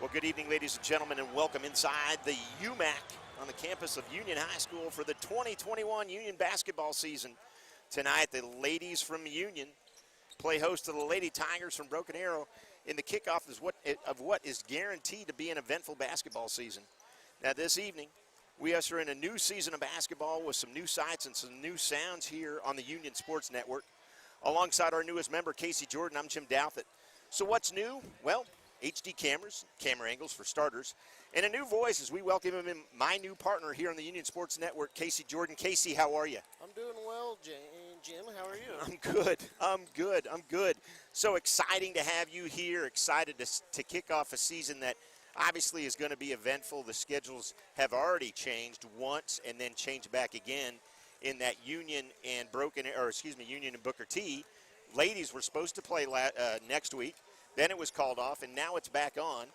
Well, good evening, ladies and gentlemen, and welcome inside the UMAC on the campus of Union High School for the 2021 Union basketball season. Tonight, the ladies from Union play host to the Lady Tigers from Broken Arrow in the kickoff of what is guaranteed to be an eventful basketball season. Now, this evening, we usher in a new season of basketball with some new sights and some new sounds here on the Union Sports Network. Alongside our newest member, Casey Jordan, I'm Jim Douthit. So what's new? Well, HD cameras, camera angles for starters, and a new voice as we welcome him in, my new partner here on the Union Sports Network, Casey Jordan. Casey, how are you? I'm doing well, Jim. How are you? I'm good. So exciting to have you here, excited to kick off a season that obviously is going to be eventful. The schedules have already changed once and then changed back again in that Union and Booker T. Ladies were supposed to play next week. Then it was called off, and now it's back on.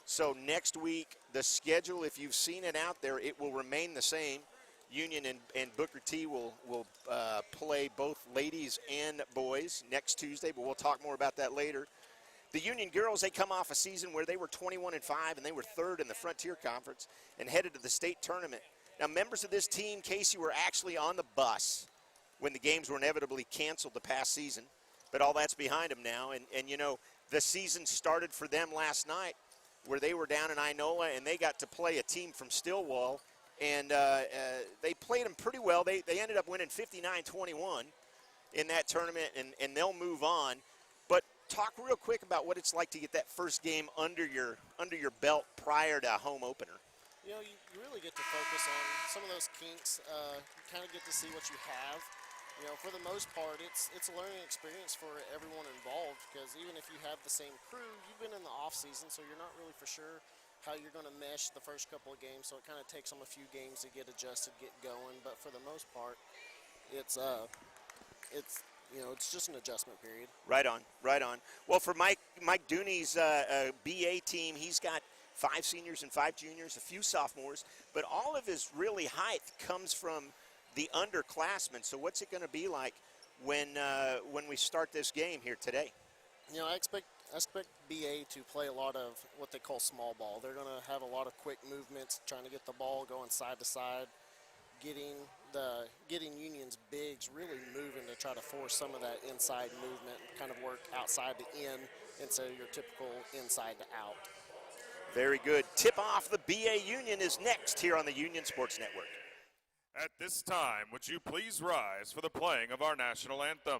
So next week, the schedule, if you've seen it out there, it will remain the same. Union and Booker T will play both ladies and boys next Tuesday, but we'll talk more about that later. The Union girls, they come off a season where they were 21-5, and they were third in the Frontier Conference and headed to the state tournament. Now, members of this team, Casey, were actually on the bus when the games were inevitably canceled the past season, but all that's behind them now, and you know, the season started for them last night where they were down in Inola and they got to play a team from Stillwell, and they played them pretty well. They ended up winning 59-21 in that tournament, and they'll move on. But talk real quick about what it's like to get that first game under your belt prior to a home opener. You know, you really get to focus on some of those kinks, kind of get to see what you have. You know, for the most part, it's a learning experience for everyone involved, because even if you have the same crew, you've been in the off season, so you're not really for sure how you're going to mesh the first couple of games. So it kind of takes them a few games to get adjusted, get going. But for the most part, it's just an adjustment period. Right on. Well, for Mike Dooney's BA team, he's got 5 seniors and 5 juniors, a few sophomores, but all of his really height comes from the underclassmen. So what's it going to be like when we start this game here today? You know, I expect BA to play a lot of what they call small ball. They're going to have a lot of quick movements, trying to get the ball going side to side, getting Union's bigs really moving to try to force some of that inside movement, kind of work outside to in instead of your typical inside to out. Very good. Tip off the BA Union is next here on the Union Sports Network. At this time, would you please rise for the playing of our national anthem?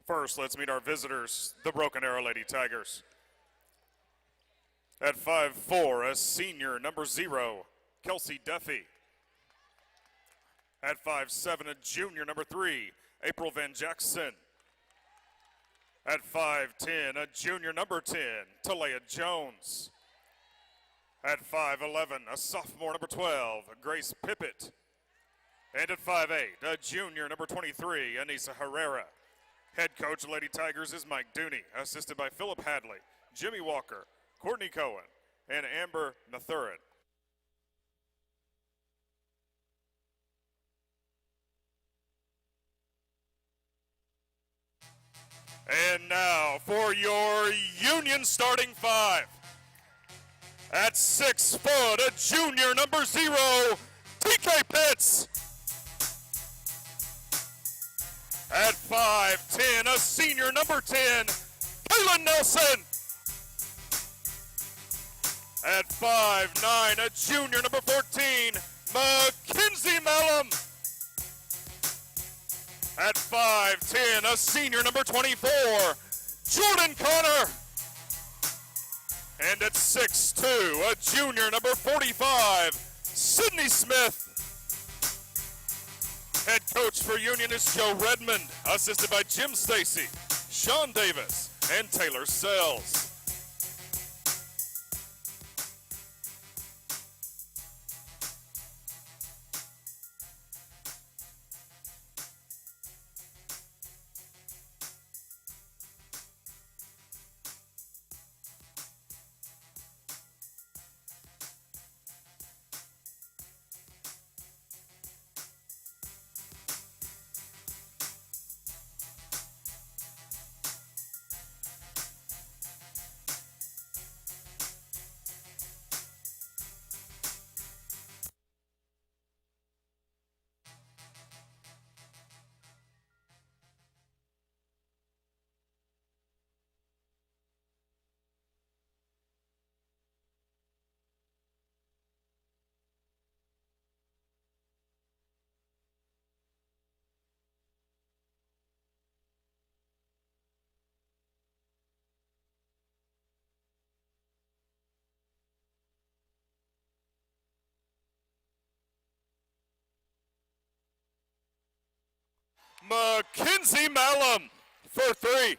First, let's meet our visitors, the Broken Arrow Lady Tigers. At 5'4", a senior, number 0, Kelsey Duffy. At 5'7", a junior, number 3, April Van Jackson. At 5'10", a junior, number 10, Talea Jones. At 5'11", a sophomore, number 12, Grace Pippett. And at 5'8", a junior, number 23, Anissa Herrera. Head coach of Lady Tigers is Mike Dooney, assisted by Philip Hadley, Jimmy Walker, Courtney Cohen, and Amber Mathurin. And now for your Union starting five. At 6 foot, a junior, number 0, TK Pitts. At 5'10", a senior, number 10, Kaylin Nelson. At 5'9", a junior, number 14, Mackenzie Mellum. At 5'10", a senior, number 24, Jordan Connor. And at 6'2", a junior, number 45, Sydney Smith. Head coach for Union is Joe Redmond, assisted by Jim Stacy, Sean Davis, and Taylor Sells. Mackenzie Mellum for 3.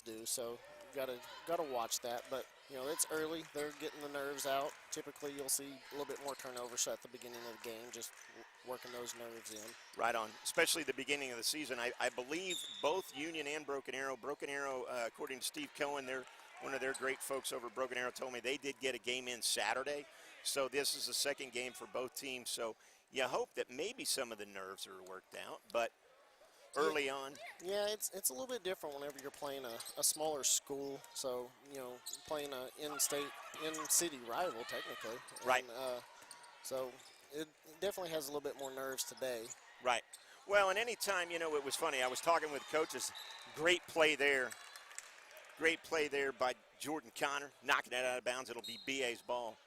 Do so. Gotta watch that, but it's early. They're getting the nerves out. Typically, you'll see a little bit more turnovers at the beginning of the game, just working those nerves in. Right on, especially the beginning of the season. I believe both Union and Broken Arrow. Broken Arrow, according to Steve Cohen, they're one of their great folks over at Broken Arrow, told me they did get a game in Saturday. So this is the second game for both teams. So you hope that maybe some of the nerves are worked out, but early on. Yeah, it's a little bit different whenever you're playing a smaller school. So, playing a in-city rival, technically. Right. And, so it definitely has a little bit more nerves today. Right. Well, and anytime, it was funny. I was talking with coaches. Great play there. Great play there by Jordan Connor, knocking it out of bounds. It'll be BA's ball.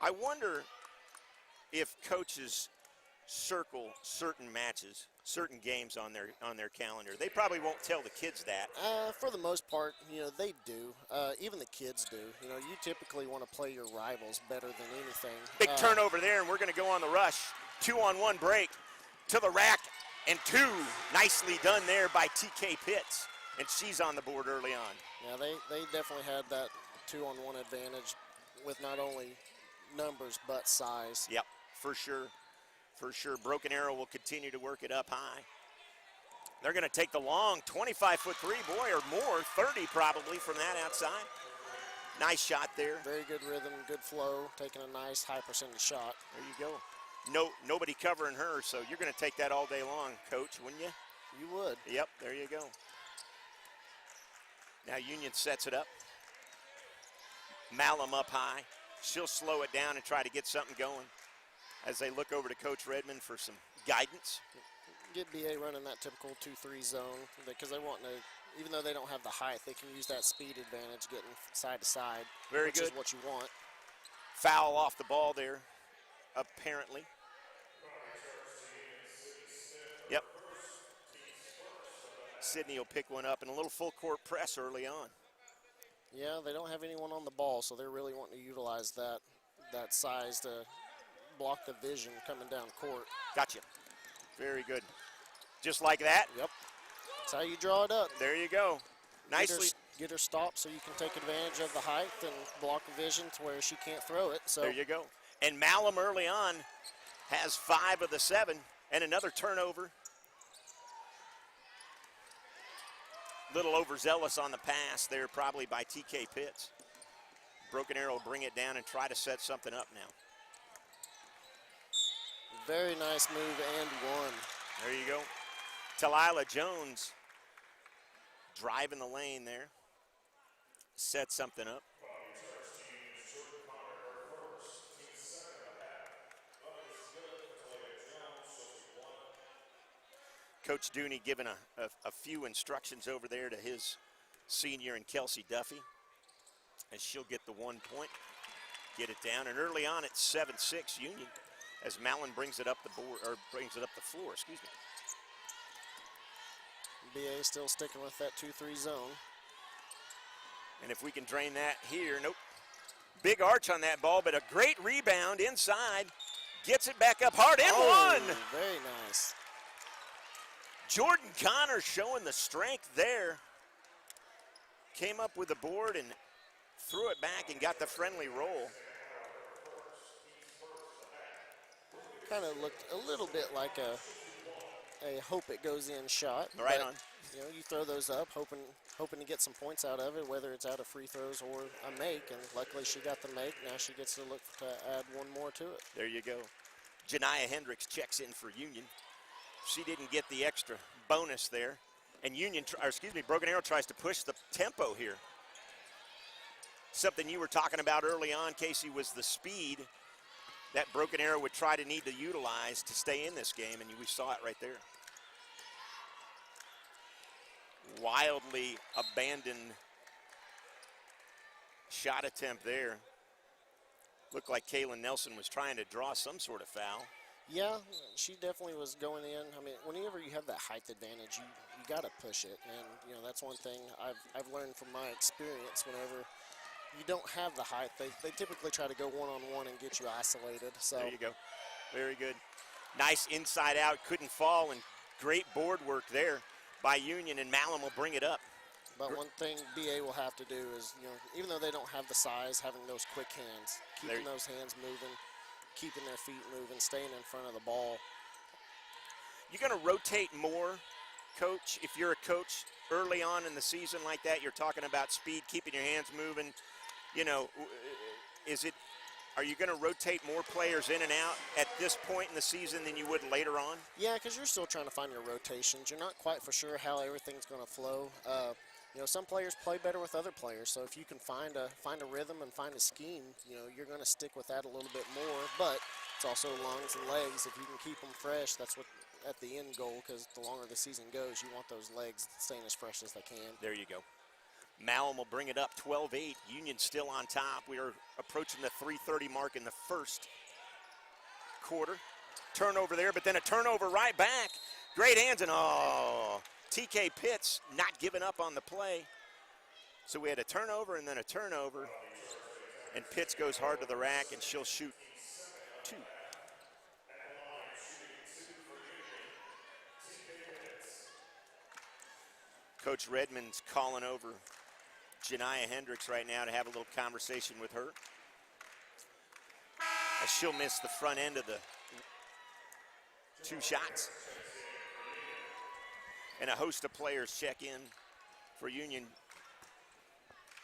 I wonder if coaches circle certain matches, certain games on their calendar. They probably won't tell the kids that. For the most part, they do. Even the kids do. You typically want to play your rivals better than anything. Big turnover there, and we're going to go on the rush. 2-on-1 break to the rack, and 2. Nicely done there by TK Pitts, and she's on the board early on. Yeah, they definitely had that 2-on-1 advantage with not only numbers but size. Yep, for sure. For sure, Broken Arrow will continue to work it up high. They're going to take the long 25-foot three, boy, or more, 30 probably from that outside. Nice shot there. Very good rhythm, good flow, taking a nice high percentage shot. There you go. Nobody covering her, so you're going to take that all day long, Coach, wouldn't you? You would. Yep, there you go. Now Union sets it up. Malum up high. She'll slow it down and try to get something going as they look over to Coach Redmond for some guidance. Get BA running that typical 2-3 zone because they want to even though they don't have the height, they can use that speed advantage getting side to side. Very which good. is what you want. Foul off the ball there, apparently. Yep. Sydney will pick one up, and a little full court press early on. Yeah, they don't have anyone on the ball, so they're really wanting to utilize that size to block the vision coming down court. Gotcha. Very good. Just like that. Yep. That's how you draw it up. There you go. Nicely. Get her stopped so you can take advantage of the height and block the vision to where she can't throw it. So there you go. And Malum early on has 5 of the 7, and another turnover. Little overzealous on the pass there, probably by TK Pitts. Broken Arrow will bring it down and try to set something up now. Very nice move and one. There you go. Talila Jones driving the lane there. Set something up. Coach Dooney giving a few instructions over there to his senior and Kelsey Duffy as she'll get the 1 point, get it down, and early on it's 7-6 Union as Mallon brings it up the board, or brings it up the floor, excuse me. BA still sticking with that 2-3 zone. And if we can drain that here, nope. Big arch on that ball, but a great rebound inside. Gets it back up hard and one. Very nice. Jordan Connor showing the strength there. Came up with the board and threw it back and got the friendly roll. Kind of looked a little bit like a hope it goes in shot. Right but, on. You know, you throw those up, hoping to get some points out of it, whether it's out of free throws or a make, and luckily she got the make. Now she gets to look to add one more to it. There you go. Janiyah Hendricks checks in for Union. She didn't get the extra bonus there. And Broken Arrow tries to push the tempo here. Something you were talking about early on, Casey, was the speed that Broken Arrow would try to need to utilize to stay in this game, and we saw it right there. Wildly abandoned shot attempt there. Looked like Kaylin Nelson was trying to draw some sort of foul. Yeah, she definitely was going in. I mean, whenever you have that height advantage, you got to push it. And, you know, that's one thing I've learned from my experience. Whenever you don't have the height, they typically try to go one-on-one and get you isolated. So there you go. Very good. Nice inside out, couldn't fall, and great board work there by Union, and Malum will bring it up. But one thing BA will have to do is, you know, even though they don't have the size, having those quick hands, keeping those hands moving, keeping their feet moving, staying in front of the ball. You're going to rotate more, Coach, if you're a coach early on in the season like that. You're talking about speed, keeping your hands moving. You know, are you going to rotate more players in and out at this point in the season than you would later on? Yeah, because you're still trying to find your rotations. You're not quite for sure how everything's going to flow. You know, some players play better with other players, so if you can find a rhythm and find a scheme, you know, you're going to stick with that a little bit more. But it's also lungs and legs. If you can keep them fresh, that's what at the end goal, because the longer the season goes, you want those legs staying as fresh as they can. There you go. Malum will bring it up 12-8. Union still on top. We are approaching the 3:30 mark in the first quarter. Turnover there, but then a turnover right back. Great hands, and TK Pitts not giving up on the play. So we had a turnover and then a turnover, and Pitts goes hard to the rack, and she'll shoot 2. Coach Redmond's calling over Janiyah Hendricks right now to have a little conversation with her, as she'll miss the front end of the 2 shots. And a host of players check in for Union.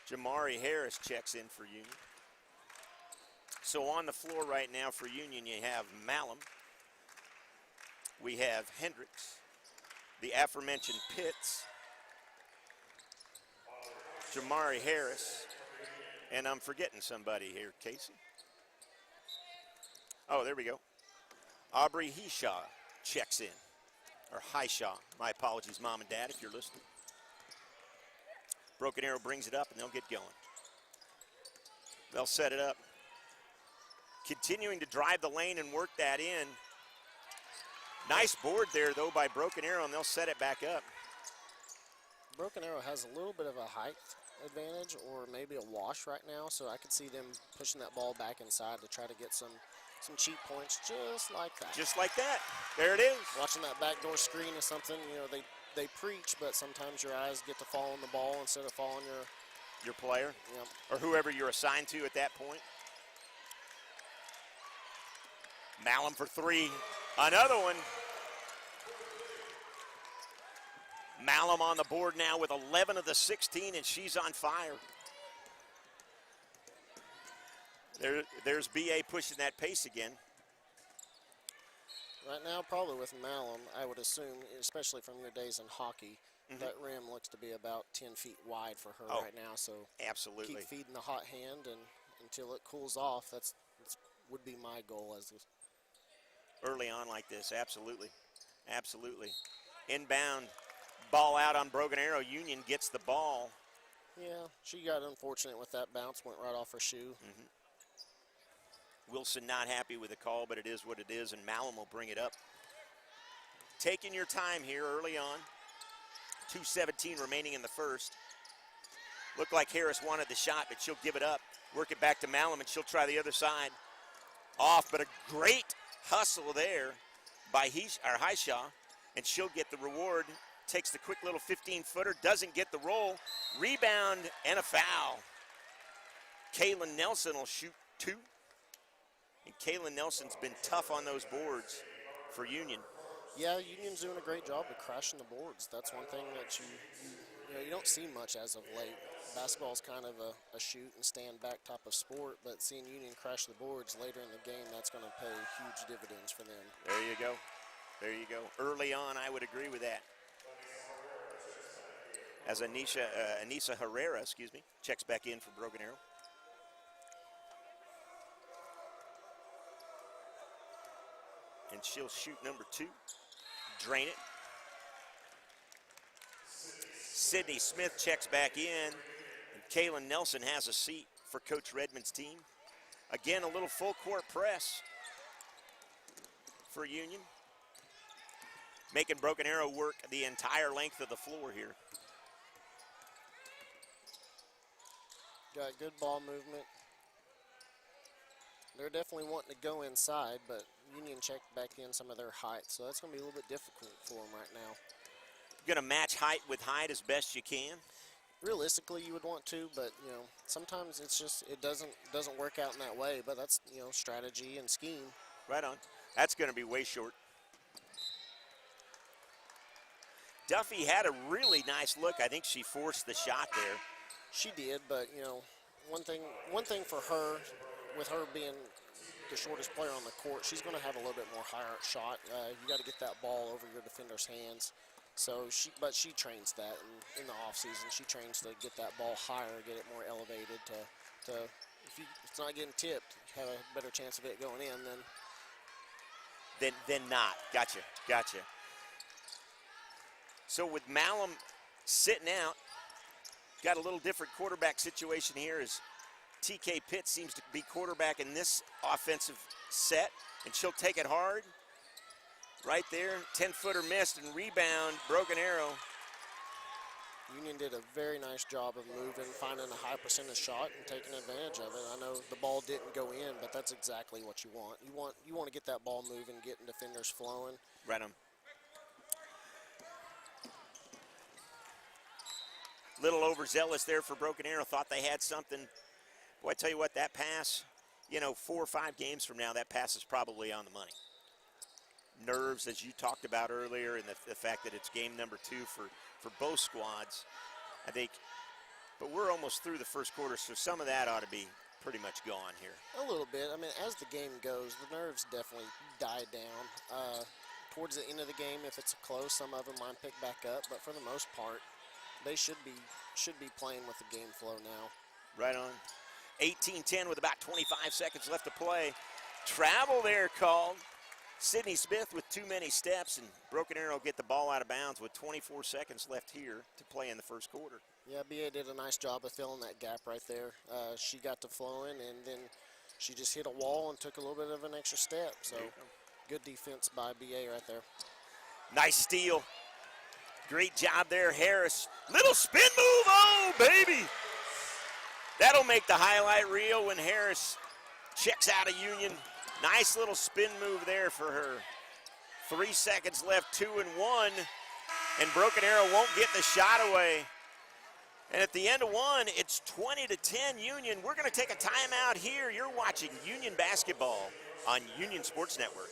Jamari Harris checks in for Union. So on the floor right now for Union, you have Malum. We have Hendricks, the aforementioned Pitts, Jamari Harris, and I'm forgetting somebody here, Casey. Oh, there we go. Aubrey Hishaw checks in. Or Hishaw. My apologies, Mom and Dad, if you're listening. Broken Arrow brings it up, and they'll get going. They'll set it up. Continuing to drive the lane and work that in. Nice board there, though, by Broken Arrow, and they'll set it back up. Broken Arrow has a little bit of a height advantage or maybe a wash right now, so I could see them pushing that ball back inside to try to get some cheap points just like that. Just like that. There it is. Watching that backdoor screen is something, you know, they preach, but sometimes your eyes get to fall on the ball instead of following your player, yep, or whoever you're assigned to at that point. Malum for three. Another one. Malum on the board now with 11 of the 16, and she's on fire. There's BA pushing that pace again. Right now, probably with Malum, I would assume, especially from your days in hockey, that rim looks to be about 10 feet wide for her right now. So absolutely, keep feeding the hot hand, and until it cools off, that's would be my goal as early on like this. Absolutely, absolutely. Inbound, ball out on Broken Arrow. Union gets the ball. Yeah, she got unfortunate with that bounce, went right off her shoe. Wilson not happy with the call, but it is what it is, and Malum will bring it up. Taking your time here early on. 2:17 remaining in the first. Looked like Harris wanted the shot, but she'll give it up. Work it back to Malum, and she'll try the other side. Off, but a great hustle there by Highshaw, and she'll get the reward. Takes the quick little 15-footer, doesn't get the roll. Rebound and a foul. Kaylin Nelson will shoot two. And Kaylin Nelson's been tough on those boards for Union. Yeah, Union's doing a great job of crashing the boards. That's one thing that you don't see much as of late. Basketball's kind of a shoot and stand back type of sport, but seeing Union crash the boards later in the game, that's going to pay huge dividends for them. There you go. There you go. Early on, I would agree with that. As Anissa Herrera, checks back in for Broken Arrow. And she'll shoot number two. Drain it. Sydney Smith checks back in. And Kaylin Nelson has a seat for Coach Redmond's team. Again, a little full court press for Union. Making Broken Arrow work the entire length of the floor here. Got good ball movement. They're definitely wanting to go inside, but Union checked back in some of their height, so that's going to be a little bit difficult for them right now. Going to match height with height as best you can. Realistically, you would want to, but sometimes it's just it doesn't work out in that way. But that's strategy and scheme. Right on. That's going to be way short. Duffy had a really nice look. I think she forced the shot there. She did, but one thing for her, with her being the shortest player on the court, she's going to have a little bit more higher shot. You got to get that ball over your defender's hands. So she trains that in the off season. She trains to get that ball higher, get it more elevated. To if it's not getting tipped, you have a better chance of it going in than not. Gotcha. So with Malum sitting out, got a little different quarterback situation here as TK Pitt seems to be quarterback in this offensive set, and she'll take it hard. Right there, 10-footer missed and rebound, Broken Arrow. Union did a very nice job of moving, finding a high percentage shot and taking advantage of it. I know the ball didn't go in, but that's exactly what you want. You want to get that ball moving, getting defenders flowing. Right on. Little overzealous there for Broken Arrow. Thought they had something. Boy, I tell you what, that pass, 4 or 5 games from now, that pass is probably on the money. Nerves, as you talked about earlier, and the fact that it's game number 2 for both squads, I think. But we're almost through the first quarter, so some of that ought to be pretty much gone here. A little bit. I mean, as the game goes, the nerves definitely die down. Towards the end of the game, if it's close, some of them might pick back up. But for the most part, they should be playing with the game flow now. Right on. 18-10 with about 25 seconds left to play. Travel there called. Sydney Smith with too many steps, and Broken Arrow get the ball out of bounds with 24 seconds left here to play in the first quarter. Yeah, BA did a nice job of filling that gap right there. She got to flowing, and then she just hit a wall and took a little bit of an extra step. So good defense by BA right there. Nice steal. Great job there, Harris. Little spin move, oh, baby. That'll make the highlight reel when Harris checks out of Union. Nice little spin move there for her. 3 seconds left, 2 and 1. And Broken Arrow won't get the shot away. And at the end of one, it's 20-10 Union. We're going to take a timeout here. You're watching Union basketball on Union Sports Network.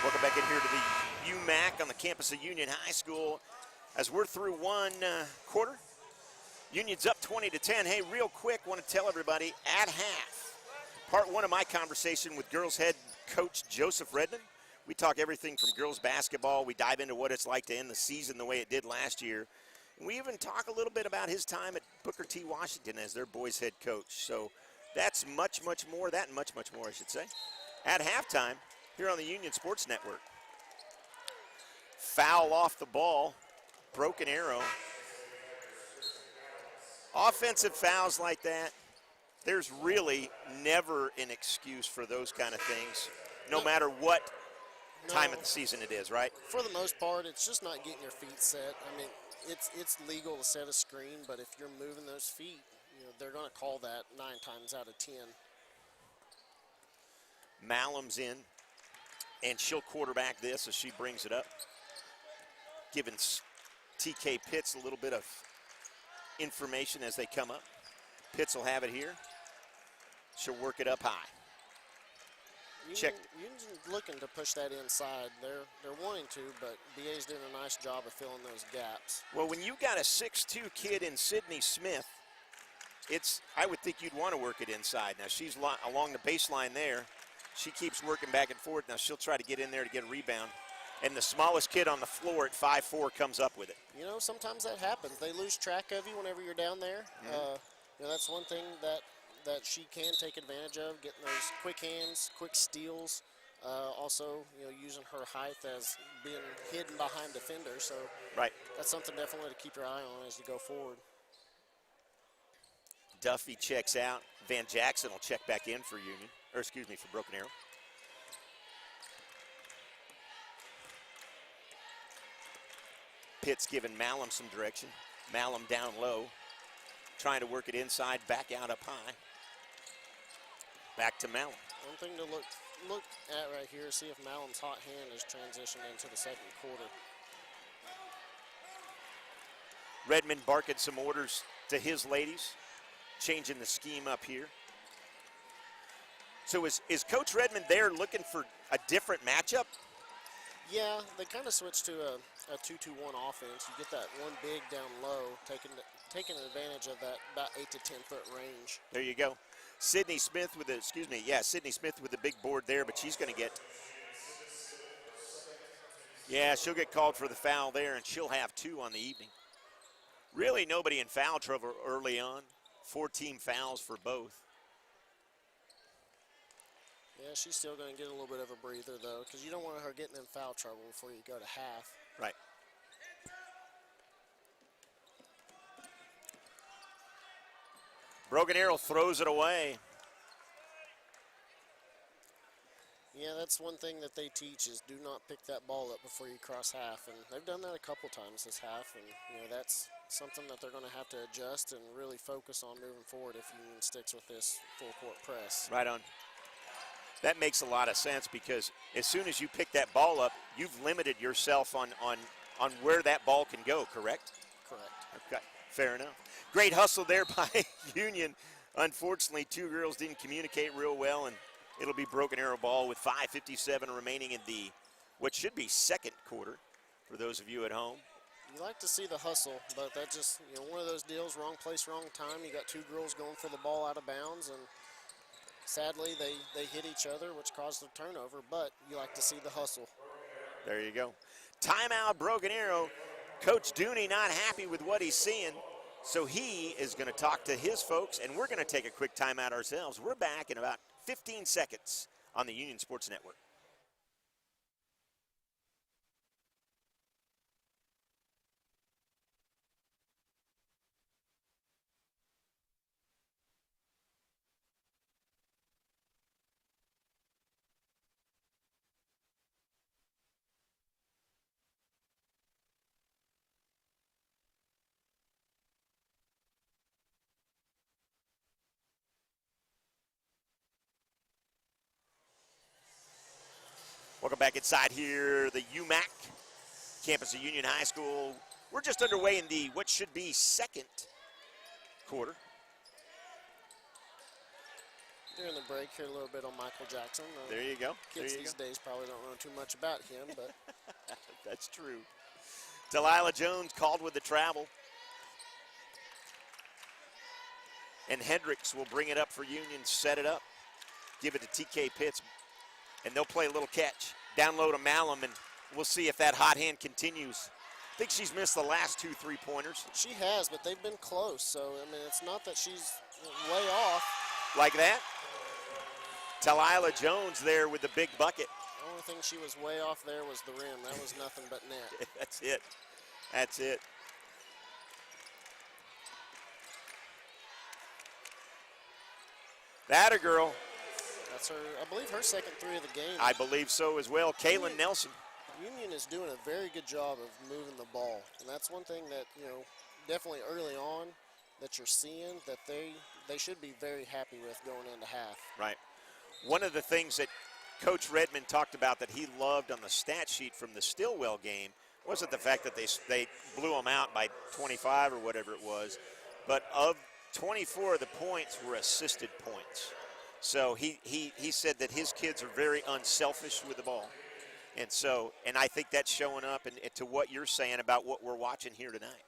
Welcome back in here to the UMAC on the campus of Union High School. As we're through one quarter, Union's up 20-10. Hey, real quick, want to tell everybody, at half, part one of my conversation with girls head coach Joseph Redmond. We talk everything from girls basketball. We dive into what it's like to end the season the way it did last year. And we even talk a little bit about his time at Booker T. Washington as their boys head coach. So that's much more, that and much more, I should say. At halftime, here on the Union Sports Network. Foul off the ball, Broken Arrow. Offensive fouls like that, there's really never an excuse for those kind of things, no matter what time of the season it is, right? For the most part, it's just not getting your feet set. I mean, it's legal to set a screen, but if you're moving those feet, you know, they're going to call that 9 times out of 10. Malum's in, and she'll quarterback this as she brings it up, giving TK Pitts a little bit of information as they come up. Pitts will have it here. She'll work it up high. Check. Union's looking to push that inside. They're wanting to, but BA's doing a nice job of filling those gaps. Well, when you got a 6'2" kid in Sydney Smith, I would think you'd want to work it inside. Now she's along the baseline there. She keeps working back and forth. Now she'll try to get in there to get a rebound. And the smallest kid on the floor at 5'4" comes up with it. You know, sometimes that happens. They lose track of you whenever you're down there. Mm-hmm. You know, that's one thing that she can take advantage of, getting those quick hands, quick steals. Also, you know, using her height as being hidden behind defenders. So right. That's something definitely to keep your eye on as you go forward. Duffy checks out. Van Jackson will check back in for Union, or excuse me, for Broken Arrow. Pitts giving Malum some direction. Malum down low, trying to work it inside, back out up high. Back to Malum. One thing to look at right here, see if Malum's hot hand is transitioned into the second quarter. Redmond barking some orders to his ladies, changing the scheme up here. So is Coach Redmond there looking for a different matchup? Yeah, they kind of switched to a 2-2-1 offense. You get that one big down low, taking advantage of that about 8 to 10 foot range. There you go. Sydney Smith with Sydney Smith with the big board there, but she's going to get, she'll get called for the foul there, and she'll have 2 on the evening. Really nobody in foul trouble early on. 4 team fouls for both. Yeah, she's still going to get a little bit of a breather, though, because you don't want her getting in foul trouble before you go to half. Right. Broken Arrow throws it away. Yeah, that's one thing that they teach is do not pick that ball up before you cross half, and they've done that a couple times this half, and that's something that they're going to have to adjust and really focus on moving forward if Union sticks with this full court press. Right on. That makes a lot of sense because as soon as you pick that ball up, you've limited yourself on where that ball can go, correct? Correct. Okay, fair enough. Great hustle there by Union. Unfortunately, two girls didn't communicate real well, and it'll be Broken Arrow ball with 5:57 remaining in the what should be second quarter for those of you at home. You like to see the hustle, but that just, one of those deals, wrong place, wrong time. You got two girls going for the ball out of bounds, and sadly they hit each other, which caused a turnover, but you like to see the hustle. There you go. Timeout, Broken Arrow. Coach Dooney not happy with what he's seeing, so he is going to talk to his folks, and we're going to take a quick timeout ourselves. We're back in about 15 seconds on the Union Sports Network. Welcome back inside here, the UMAC campus of Union High School. We're just underway in the what should be second quarter. During the break, hear a little bit on Michael Jackson. There you go. Kids these days probably don't know too much about him, but that's true. Delilah Jones called with the travel. And Hendricks will bring it up for Union, set it up, give it to TK Pitts, and they'll play a little catch. Down low to Malum, and we'll see if that hot hand continues. I think she's missed the last 2 3-pointers. She has, but they've been close, so, I mean, it's not that she's way off. Like that? Delilah Jones there with the big bucket. The only thing she was way off there was the rim. That was nothing but net. That's it. That's it. That a girl. That's her, I believe, her second three of the game. I believe so as well. Kaylin Nelson. Union is doing a very good job of moving the ball, and that's one thing that, definitely early on that you're seeing that they should be very happy with going into half. Right. One of the things that Coach Redmond talked about that he loved on the stat sheet from the Stillwell game wasn't the fact that they blew them out by 25 or whatever it was, but of 24 of the points were assisted points. So he said that his kids are very unselfish with the ball. And I think that's showing up and to what you're saying about what we're watching here tonight.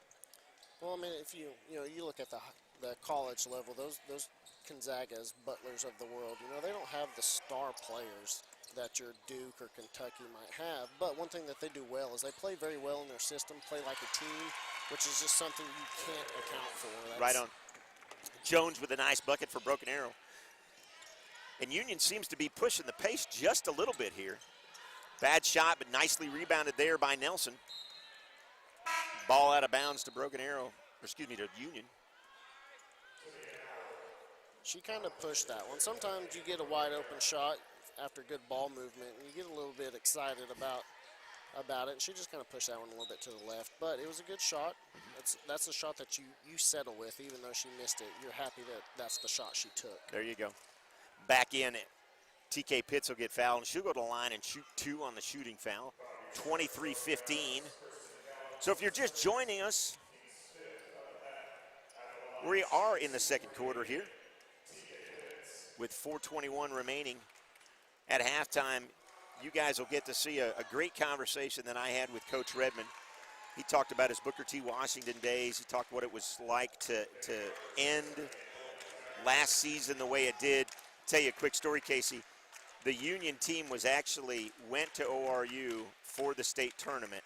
Well, I mean, if you look at the college level, those Gonzagas, Butlers of the world, they don't have the star players that your Duke or Kentucky might have. But one thing that they do well is they play very well in their system, play like a team, which is just something you can't account for. Right on. Jones with a nice bucket for Broken Arrow. And Union seems to be pushing the pace just a little bit here. Bad shot, but nicely rebounded there by Nelson. Ball out of bounds to Broken Arrow, to Union. She kind of pushed that one. Sometimes you get a wide open shot after good ball movement, and you get a little bit excited about it. And she just kind of pushed that one a little bit to the left. But it was a good shot. That's a shot that you settle with, even though she missed it. You're happy that that's the shot she took. There you go. Back in it. TK Pitts will get fouled, and she'll go to the line and shoot 2 on the shooting foul. 23-15. So if you're just joining us, we are in the second quarter here with 4:21 remaining at halftime. You guys will get to see a great conversation that I had with Coach Redmond. He talked about his Booker T. Washington days. He talked what it was like to end last season the way it did. Tell you a quick story, Casey. The Union team went to ORU for the state tournament,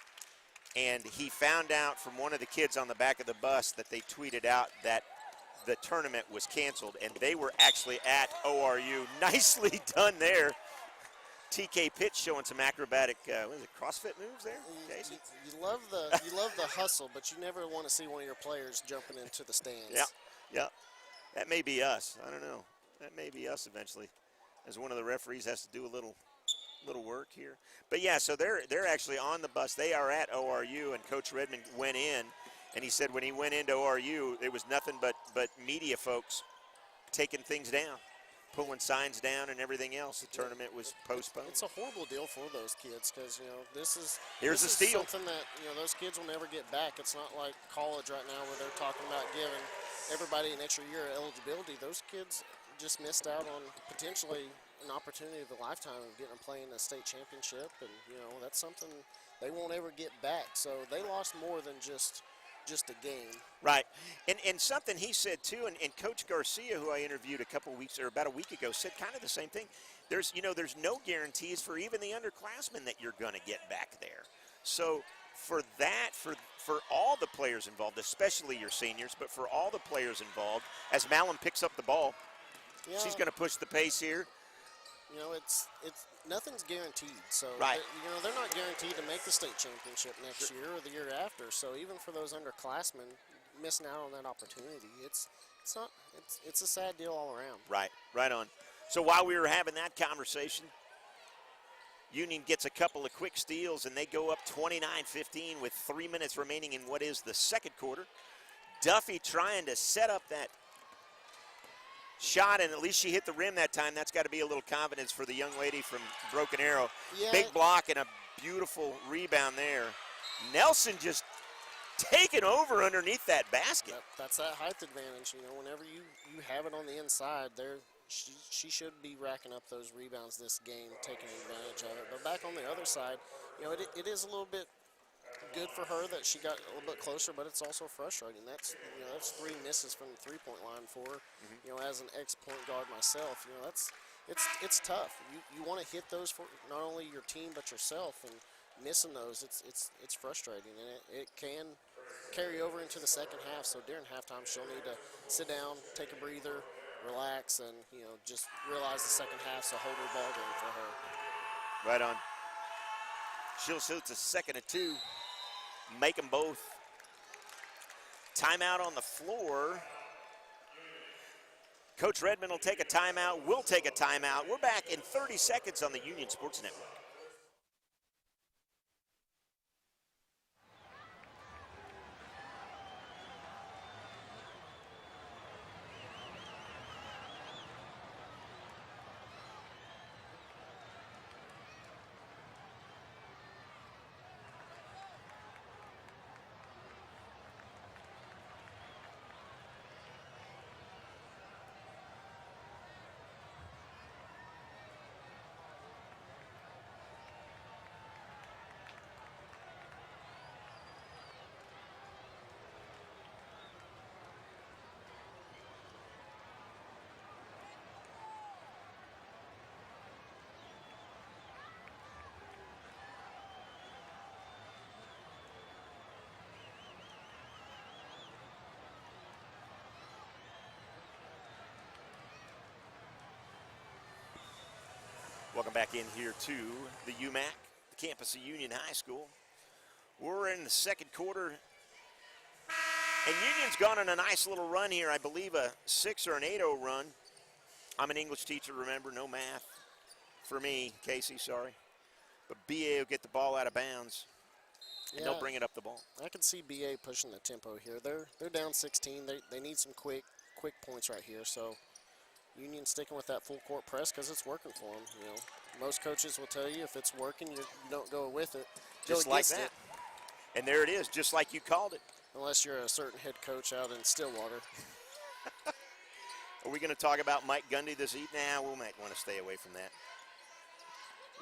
and he found out from one of the kids on the back of the bus that they tweeted out that the tournament was canceled, and they were actually at ORU. Nicely done there. TK Pitts showing some acrobatic, CrossFit moves there, Casey? You love the hustle, but you never want to see one of your players jumping into the stands. Yeah. That may be us. I don't know. That may be us eventually, as one of the referees has to do a little little work here. But yeah, so they're actually on the bus. They are at ORU, and Coach Redmond went in, and he said when he went into ORU, it was nothing but media folks taking things down, pulling signs down and everything else. The tournament was postponed. It's a horrible deal for those kids because, this is Here's this the steal. something that, those kids will never get back. It's not like college right now where they're talking about giving everybody an extra year of eligibility. Those kids just missed out on potentially an opportunity of a lifetime of getting to play in a state championship, and, that's something they won't ever get back. So they lost more than just a game. Right. And something he said too, and Coach Garcia, who I interviewed about a week ago, said kind of the same thing. There's no guarantees for even the underclassmen that you're going to get back there. So for all the players involved, especially your seniors, but for all the players involved, as Malin picks up the ball, she's going to push the pace here. It's nothing's guaranteed. So right. They're not guaranteed to make the state championship next year or the year after. So even for those underclassmen missing out on that opportunity, it's a sad deal all around. Right on. So while we were having that conversation, Union gets a couple of quick steals, and they go up 29-15 with 3 minutes remaining in what is the second quarter. Duffy trying to set up that shot, and at least she hit the rim that time. That's got to be a little confidence for the young lady from Broken Arrow. Yeah. Big block and a beautiful rebound there. Nelson just taken over underneath that basket. That's that height advantage. Whenever you have it on the inside, she should be racking up those rebounds this game, taking advantage of it. But back on the other side, it is a little bit good for her that she got a little bit closer, but it's also frustrating. That's 3 misses from the three-point line for her. As an ex-point guard myself, it's tough. You want to hit those for not only your team but yourself, and missing those, it's frustrating, and it can carry over into the second half. So during halftime, she'll need to sit down, take a breather, relax, and just realize the second half's a whole new ball game for her. Right on. She'll shoot a second and 2. Make them both. Timeout on the floor. Coach Redmond will take a timeout. We'll take a timeout. We're back in 30 seconds on the Union Sports Network. Welcome back in here to the UMAC, the campus of Union High School. We're in the second quarter, and Union's gone on a nice little run here. I believe a 6 or an 8-0 run. I'm an English teacher, remember, no math for me, Casey, sorry. But BA will get the ball out of bounds, and they'll bring it up the ball. I can see BA pushing the tempo here. They're down 16. They need some quick points right here. So Union sticking with that full court press because it's working for them. Most coaches will tell you if it's working, you don't go with it. Just like that. And there it is, just like you called it. Unless you're a certain head coach out in Stillwater. Are we going to talk about Mike Gundy this evening? Nah, we might want to stay away from that.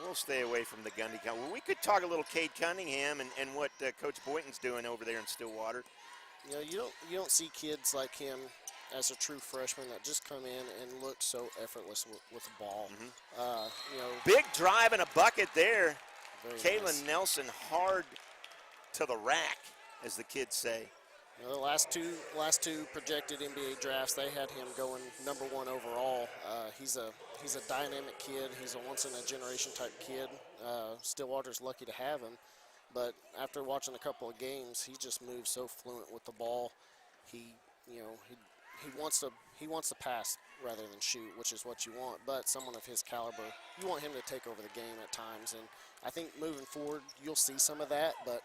We'll stay away from the Gundy. Well, we could talk a little Cade Cunningham and what Coach Boynton's doing over there in Stillwater. You don't see kids like him as a true freshman that just come in and look so effortless with the ball. Big drive and a bucket there. Kaylin nice. Nelson hard to the rack, as the kids say. The last two projected NBA drafts, they had him going number 1 overall. He's a dynamic kid. He's a once-in-a-generation type kid. Stillwater's lucky to have him. But after watching a couple of games, he just moves so fluent with the ball. He he wants to pass rather than shoot, which is what you want. But someone of his caliber, you want him to take over the game at times. And I think moving forward, you'll see some of that. But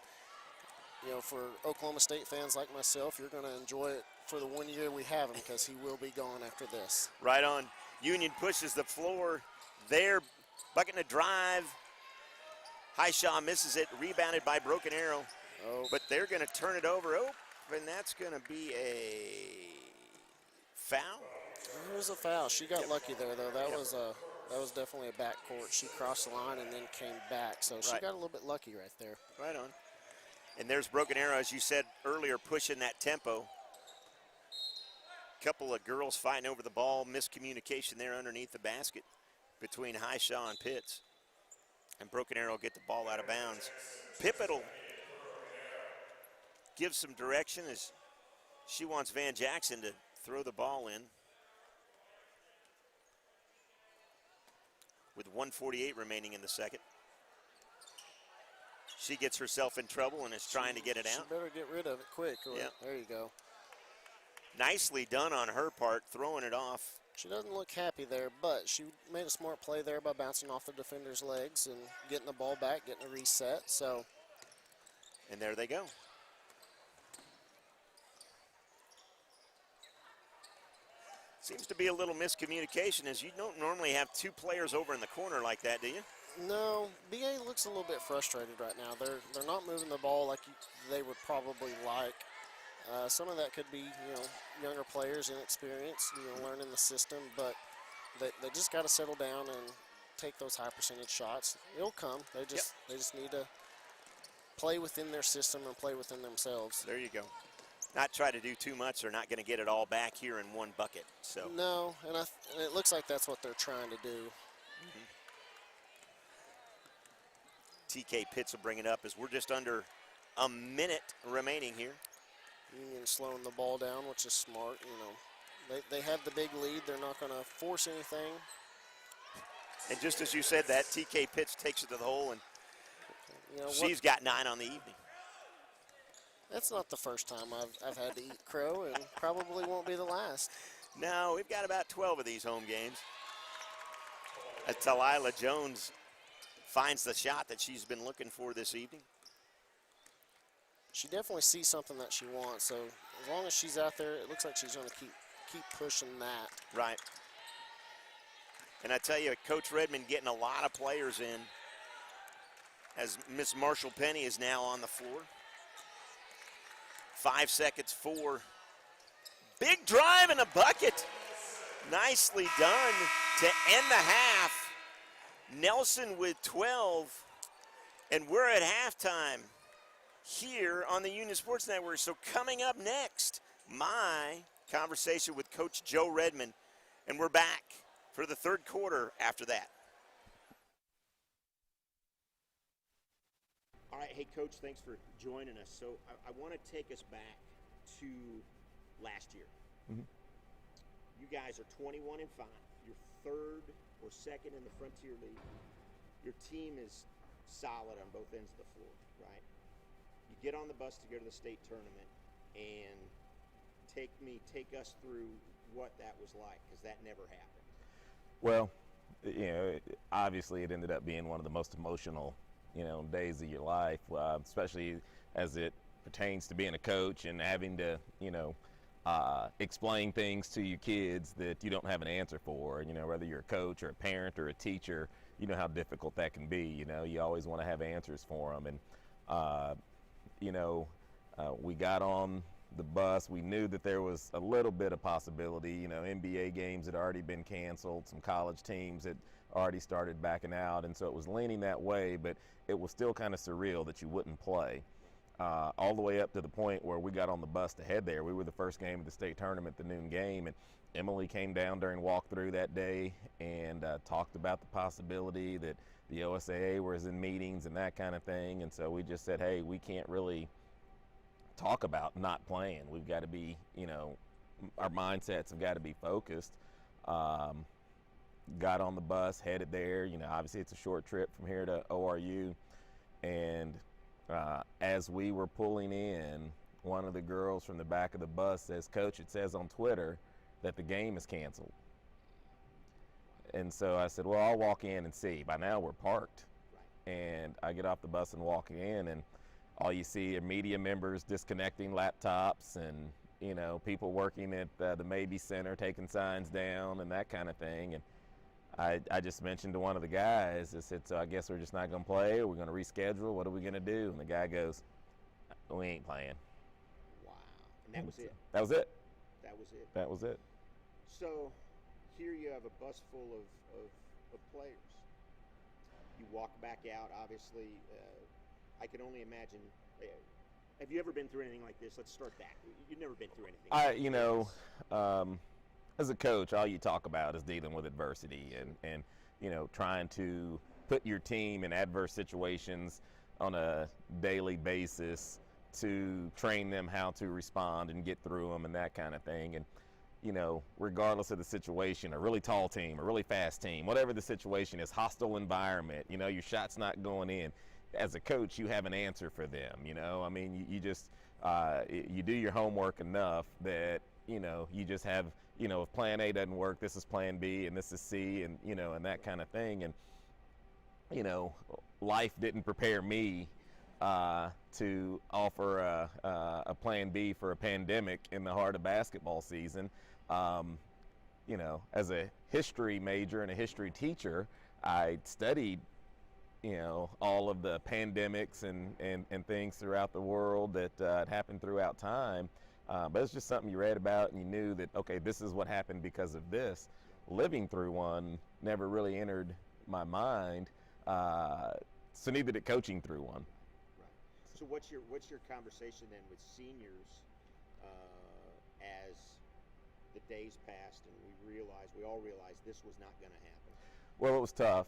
for Oklahoma State fans like myself, you're going to enjoy it for the 1 year we have him, because he will be gone after this. Right on. Union pushes the floor there, bucking a drive. Highshaw misses it, rebounded by Broken Arrow. Oh. But they're going to turn it over. Oh, and that's going to be a foul. It was a foul. She got lucky there, though. That was definitely a backcourt. She crossed the line and then came back, so she got a little bit lucky right there. Right on. And there's Broken Arrow, as you said earlier, pushing that tempo. Couple of girls fighting over the ball. Miscommunication there underneath the basket between Highshaw and Pitts. And Broken Arrow get the ball out of bounds. Pippett will give some direction as she wants Van Jackson to throw the ball in. With 1:48 remaining in the second. She gets herself in trouble and is trying to get it out. She better get rid of it quick. There you go. Nicely done on her part, throwing it off. She doesn't look happy there, but she made a smart play there by bouncing off the defender's legs and getting the ball back, getting a reset. So, and there they go. Seems to be a little miscommunication, as you don't normally have two players over in the corner like that, do you? No, BA looks a little bit frustrated right now. They're not moving the ball like they would probably like. Some of that could be, younger players, inexperience, learning the system, but they just got to settle down and take those high percentage shots. It'll come. They just need to play within their system and play within themselves. There you go. Not try to do too much. They're not going to get it all back here in one bucket. So no, and it looks like that's what they're trying to do. TK Pitts will bring it up as we're just under a minute remaining here. Union slowing the ball down, which is smart. They have the big lead. They're not going to force anything. And just as you said that, TK Pitts takes it to the hole, and she's got 9 on the evening. That's not the first time I've had to eat crow, and probably won't be the last. No, we've got about 12 of these home games. As Talila Jones finds the shot that she's been looking for this evening. She definitely sees something that she wants, so as long as she's out there, it looks like she's going to keep pushing that. Right. And I tell you, Coach Redmond getting a lot of players in, as Miss Marshall Penny is now on the floor. 5 seconds for big drive and a bucket. Nicely done to end the half. Nelson with 12, and we're at halftime here on the Union Sports Network. So coming up next, my conversation with Coach Joe Redmond, and we're back for the third quarter after that. All right, hey, Coach, thanks for joining us. So I want to take us back to last year. Mm-hmm. You guys are 21-5. You're third or second in the Frontier League. Your team is solid on both ends of the floor, right? You get on the bus to go to the state tournament, and take us through what that was like, because that never happened. Well, obviously it ended up being one of the most emotional, days of your life, especially as it pertains to being a coach and having to, explain things to your kids that you don't have an answer for. Whether you're a coach or a parent or a teacher, you know how difficult that can be. You always want to have answers for them. And, we got on the bus. We knew that there was a little bit of possibility. NBA games had already been canceled. Some college teams had already started backing out. And so it was leaning that way, but it was still kind of surreal that you wouldn't play. All the way up to the point where we got on the bus to head there. We were the first game of the state tournament, the noon game, and Emily came down during walkthrough that day and talked about the possibility that the OSAA was in meetings and that kind of thing. And so we just said, hey, we can't really talk about not playing. We've got to be, our mindsets have got to be focused. Got on the bus, headed there. Obviously it's a short trip from here to ORU. And as we were pulling in, one of the girls from the back of the bus says, Coach, it says on Twitter that the game is canceled. And so I said, well, I'll walk in and see. By now we're parked. And I get off the bus and walk in, and all you see are media members disconnecting laptops and, you know, people working at the Maybe Center taking signs down and that kind of thing. And I just mentioned to one of the guys, I said, so I guess we're just not going to play, or we're going to reschedule. What are we going to do? And the guy goes, we ain't playing. Wow. And that was it? That was it. That was it? That was it. So here you have a bus full of players. You walk back out, obviously. I can only imagine. Have you ever been through anything like this? Let's start that. You've never been through anything. As a coach, all you talk about is dealing with adversity and you know, trying to put your team in adverse situations on a daily basis to train them how to respond and get through them and that kind of thing. And you know, regardless of the situation, a really tall team, a really fast team, whatever the situation is, hostile environment, you know, your shot's not going in. As a coach, you have an answer for them, you know. I mean, you just, you do your homework enough that, you know, you just have, you know, if plan A doesn't work, this is plan B and this is C, and, you know, and that kind of thing. And, you know, life didn't prepare me to offer a plan B for a pandemic in the heart of basketball season. You know, as a history major and a history teacher, I studied, you know, all of the pandemics and things throughout the world that had happened throughout time. But it's just something you read about and you knew that, okay, this is what happened because of this. Living through one never really entered my mind, so neither did coaching through one. Right. So what's your conversation then with seniors as the days passed and we all realized this was not going to happen? Well, it was tough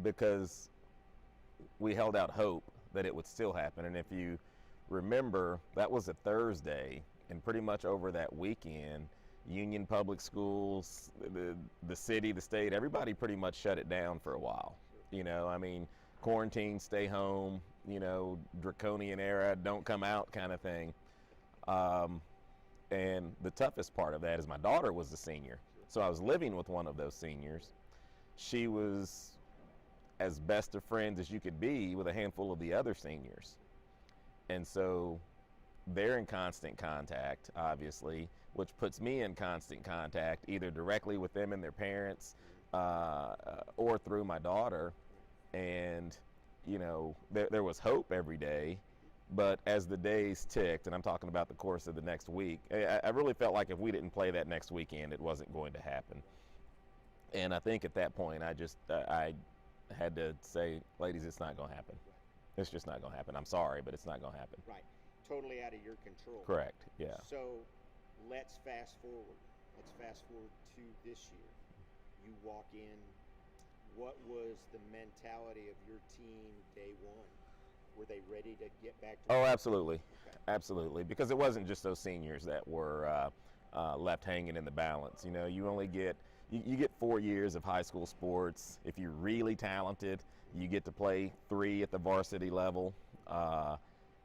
because we held out hope that it would still happen. And if you remember, that was a Thursday, and pretty much over that weekend, Union Public Schools, the city, the state, everybody pretty much shut it down for a while. You know, I mean, quarantine, stay home, you know, draconian era, don't come out kind of thing. And the toughest part of that is my daughter was a senior. So I was living with one of those seniors. She was as best of friends as you could be with a handful of the other seniors. And so they're in constant contact, obviously, which puts me in constant contact either directly with them and their parents or through my daughter. And, you know, there was hope every day. But as the days ticked, and I'm talking about the course of the next week, I really felt like if we didn't play that next weekend, it wasn't going to happen. And I think at that point, I had to say, ladies, it's not going to happen. It's just not going to happen. I'm sorry, but it's not going to happen. Right. Totally out of your control. Correct, yeah. So let's fast forward. Let's fast forward to this year. You walk in. What was the mentality of your team day one? Were they ready to get back to? Oh, absolutely. Okay. Absolutely. Because it wasn't just those seniors that were left hanging in the balance. You know, you only get, you get 4 years of high school sports. If you're really talented, you get to play 3 at the varsity level.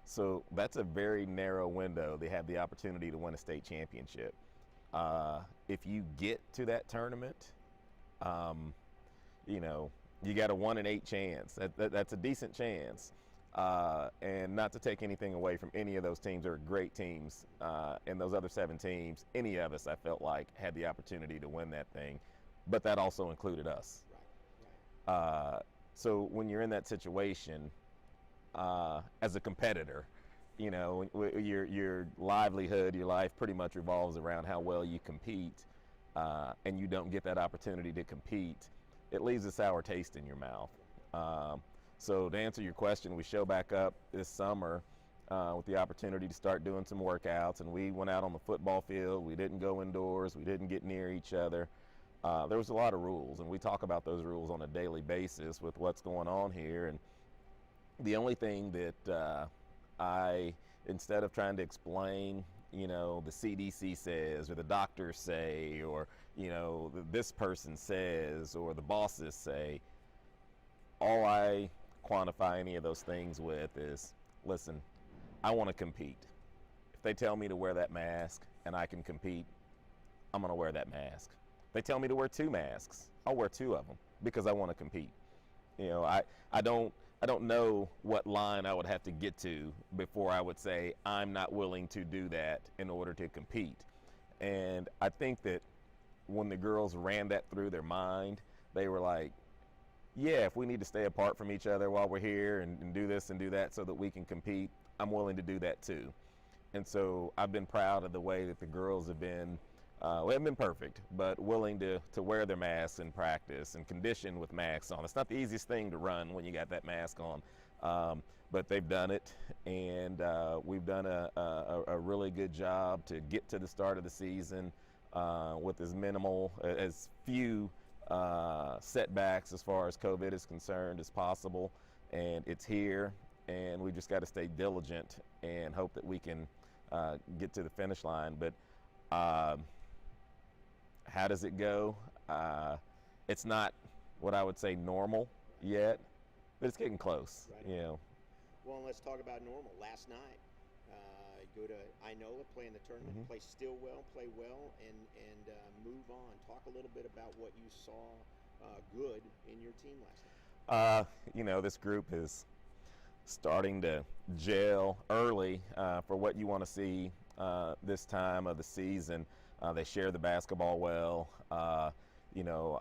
So that's a very narrow window. They have the opportunity to win a state championship. If you get to that tournament, you know, you got a 1 in 8 chance. That's a decent chance. And not to take anything away from any of those teams, they're great teams. And those other 7 teams, any of us, I felt like, had the opportunity to win that thing. But that also included us. Right. So when you're in that situation, as a competitor, you know, your livelihood, your life pretty much revolves around how well you compete, and you don't get that opportunity to compete, it leaves a sour taste in your mouth. So to answer your question, we show back up this summer with the opportunity to start doing some workouts, and we went out on the football field. We didn't go indoors. We didn't get near each other. There was a lot of rules, and we talk about those rules on a daily basis with what's going on here. And the only thing that I, instead of trying to explain, you know, the CDC says or the doctors say or, you know, this person says or the bosses say, all I quantify any of those things with is, listen, I want to compete. If they tell me to wear that mask and I can compete, I'm going to wear that mask. They tell me to wear 2 masks. I'll wear 2 of them because I want to compete. You know, I don't know what line I would have to get to before I would say I'm not willing to do that in order to compete. And I think that when the girls ran that through their mind, they were like, yeah, if we need to stay apart from each other while we're here and do this and do that so that we can compete, I'm willing to do that too. And so I've been proud of the way that the girls have been, we haven't been perfect, but willing to wear their masks in practice and condition with masks on. It's not the easiest thing to run when you got that mask on, but they've done it, and we've done a really good job to get to the start of the season with as few setbacks as far as COVID is concerned as possible. And it's here, and we just got to stay diligent and hope that we can get to the finish line. But how does it go? It's not what I would say normal yet, but it's getting close. Right. You know. Well, and let's talk about normal. Last night, go to Inola, play in the tournament, play still well, play well, and move on. Talk a little bit about what you saw good in your team last night. You know, this group is starting to gel early for what you want to see this time of the season. They share the basketball well. You know,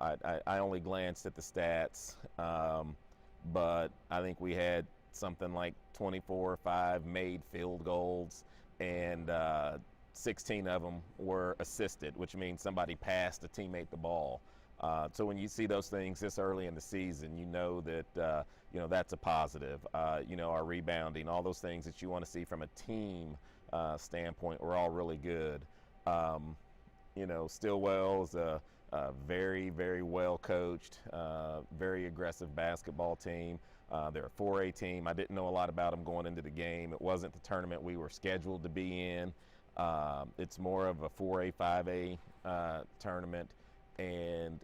I only glanced at the stats, but I think we had something like 24 or 5 made field goals, and 16 of them were assisted, which means somebody passed a teammate the ball. So when you see those things this early in the season, you know that you know, that's a positive. You know, our rebounding, all those things that you want to see from a team standpoint, were all really good. You know, Stillwell is a very, very well coached, very aggressive basketball team. They're a 4A team. I didn't know a lot about them going into the game. It wasn't the tournament we were scheduled to be in. It's more of a 4A, 5A tournament, and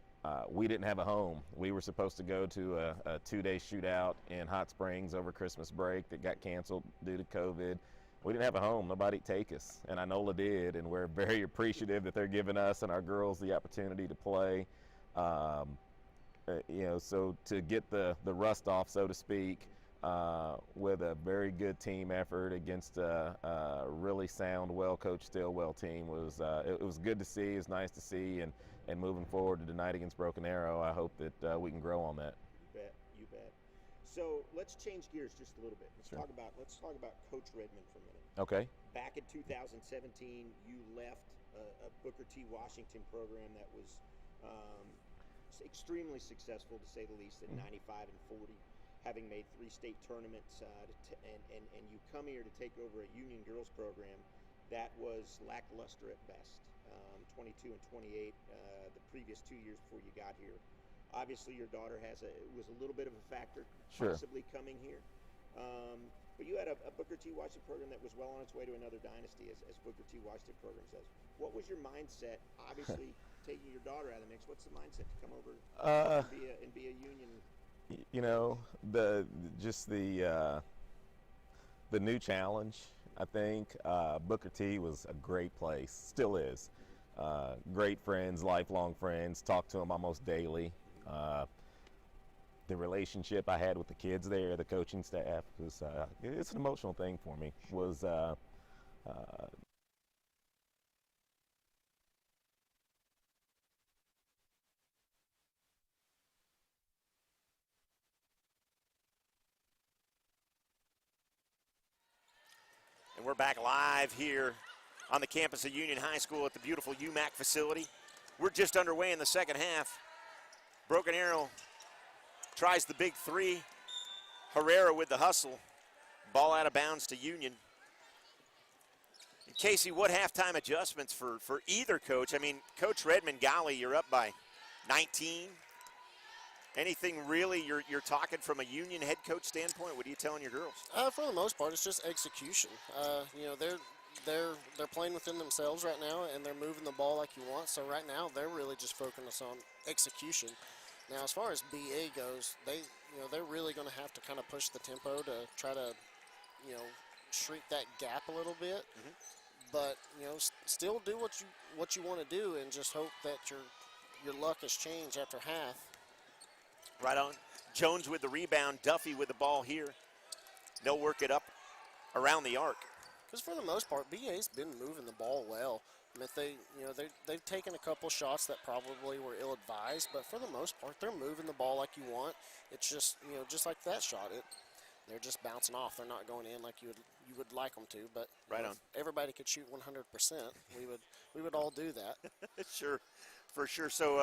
we didn't have a home. We were supposed to go to a 2-day shootout in Hot Springs over Christmas break that got canceled due to COVID. We didn't have a home. Nobody'd take us, and Inola did, and we're very appreciative that they're giving us and our girls the opportunity to play. You know, so to get the rust off, so to speak, with a very good team effort against a really sound, well-coached Stillwell team it was good to see. It's nice to see, and moving forward to tonight against Broken Arrow, I hope that we can grow on that. You bet. So let's change gears just a little bit. Let's Sure. talk about Coach Redmond for a minute. Okay. Back in 2017, you left a Booker T. Washington program that was extremely successful, to say the least, at 95 and 40, having made 3 state tournaments, and you come here to take over a Union girls program that was lackluster at best. 22 and 28 the previous 2 years before you got here. Obviously, your daughter was a little bit of a factor, Sure. possibly coming here. But you had a Booker T. Washington program that was well on its way to another dynasty, as Booker T. Washington program says. What was your mindset? Obviously, taking your daughter out of the mix, what's the mindset to come over and be a Union? You know, the new challenge. I think Booker T. was a great place, still is. Great friends, lifelong friends. Talk to them almost daily. The relationship I had with the kids there, the coaching staff, was it's an emotional thing for me. Was And we're back live here on the campus of Union High School at the beautiful UMAC facility. We're just underway in the second half. Broken Arrow tries the big 3. Herrera with the hustle. Ball out of bounds to Union. And Casey, what halftime adjustments for either coach? I mean, Coach Redmond, golly, you're up by 19. Anything really you're talking from a Union head coach standpoint? What are you telling your girls? For the most part, it's just execution. You know, they're playing within themselves right now, and they're moving the ball like you want. So right now, they're really just focused on execution. Now, as far as BA goes, they're really going to have to kind of push the tempo to try to, shrink that gap a little bit. but still do what you want to do, and just hope that your luck has changed after half. Right on. Jones with the rebound, Duffy with the ball here. They'll work it up around the arc. Because for the most part, BA's been moving the ball well. I mean, they've taken a couple shots that probably were ill-advised, but for the most part, they're moving the ball like you want. It's just, just like that shot, they're just bouncing off. They're not going in like you would like them to. But right on. If everybody could shoot 100%, we would all do that. Sure, for sure. So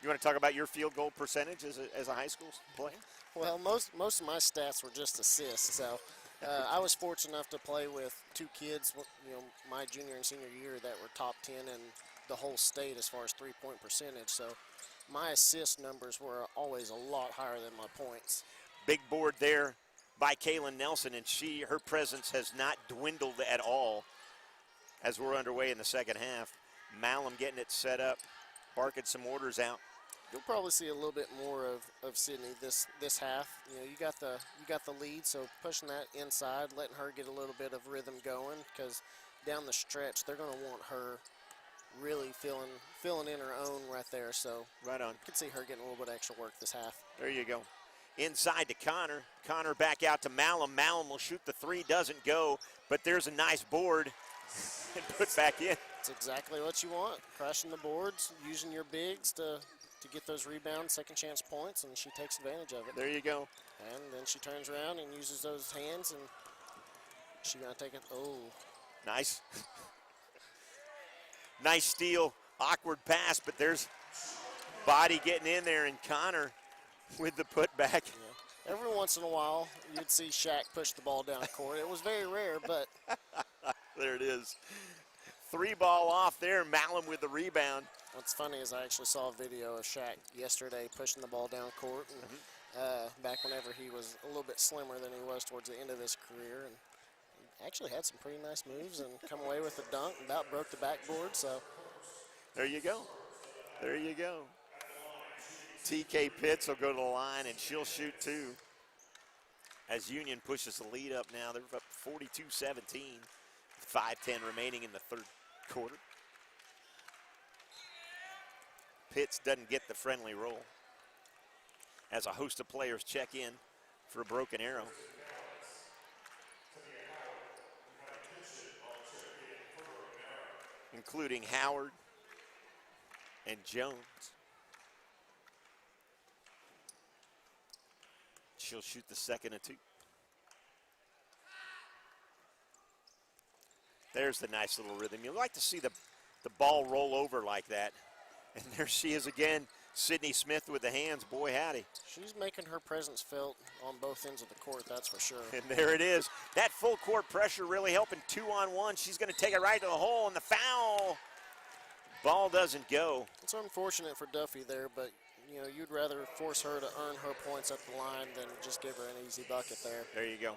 you want to talk about your field goal percentage as a high school player? Well, most of my stats were just assists. So I was fortunate enough to play with two kids, my junior and senior year, that were top 10 in the whole state as far as three-point percentage. So my assist numbers were always a lot higher than my points. Big board there by Kaylin Nelson, and her presence has not dwindled at all as we're underway in the second half. Malum getting it set up, barking some orders out. You'll probably see a little bit more of Sydney this half. You got the lead, so pushing that inside, letting her get a little bit of rhythm going, because down the stretch they're going to want her really filling in her own right there. So right on. You can see her getting a little bit extra work this half. There you go. Inside to Connor. Connor back out to Malum. Malum will shoot the three, doesn't go, but there's a nice board and put back in. It's exactly what you want. Crashing the boards, using your bigs to get those rebounds, second chance points, and she takes advantage of it. There you go. And then she turns around and uses those hands, and she's going to take it. Oh. Nice. Nice steal. Awkward pass, but there's body getting in there, and Connor with the putback. Yeah. Every once in a while, you'd see Shaq push the ball down court. It was very rare, but. There it is. Three ball off there. Malum with the rebound. What's funny is I actually saw a video of Shaq yesterday pushing the ball down court, and back whenever he was a little bit slimmer than he was towards the end of his career, and he actually had some pretty nice moves and come away with a dunk and about broke the backboard. So there you go. There you go. TK Pitts will go to the line, and she'll shoot two. As Union pushes the lead up now, they're up 42-17. 5:10 remaining in the third quarter. Pitts doesn't get the friendly roll as a host of players check in for a broken arrow. Including Howard and Jones. She'll shoot the second of two. There's the nice little rhythm. You like to see the ball roll over like that. And there she is again, Sydney Smith with the hands. Boy, howdy. She's making her presence felt on both ends of the court, that's for sure. And there it is. That full court pressure really helping 2-on-1. She's going to take it right to the hole, and the foul. Ball doesn't go. It's unfortunate for Duffy there, but you'd rather force her to earn her points at the line than just give her an easy bucket there. There you go.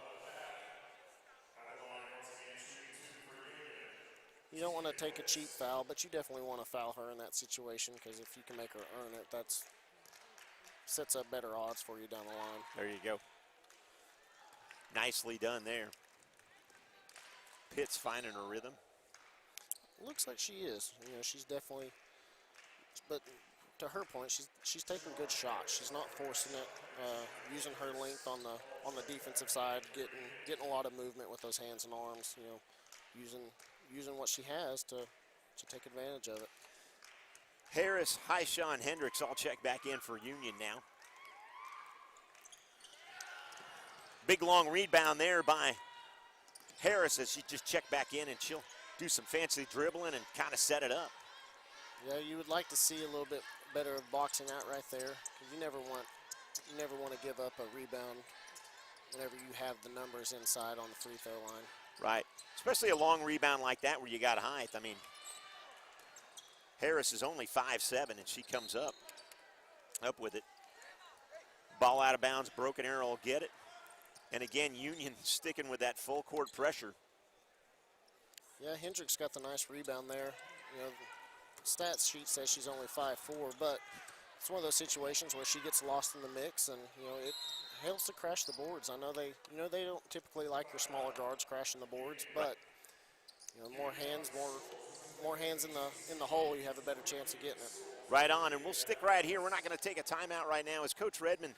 You don't want to take a cheap foul, but you definitely want to foul her in that situation, because if you can make her earn it, that sets up better odds for you down the line. There you go. Nicely done there. Pitts finding her rhythm. Looks like she is. She's definitely, but to her point, she's taking good shots. She's not forcing it, using her length on the defensive side, getting a lot of movement with those hands and arms. Using what she has to take advantage of it. Harris, Highshaw, and Hendricks all check back in for Union now. Big long rebound there by Harris as she just checked back in, and she'll do some fancy dribbling and kind of set it up. Yeah, you would like to see a little bit better of boxing out right there. You never want to give up a rebound whenever you have the numbers inside on the free throw line. Right, especially a long rebound like that where you got height. I mean, Harris is only 5'7", and she comes up with it. Ball out of bounds, broken arrow will get it. And again, Union sticking with that full court pressure. Yeah, Hendricks got the nice rebound there. Stats sheet says she's only 5'4", but it's one of those situations where she gets lost in the mix, and it helps to crash the boards. I know they don't typically like your smaller guards crashing the boards, but more hands, more hands in the hole, you have a better chance of getting it. Right on, and we'll stick right here. We're not going to take a timeout right now. As Coach Redmond,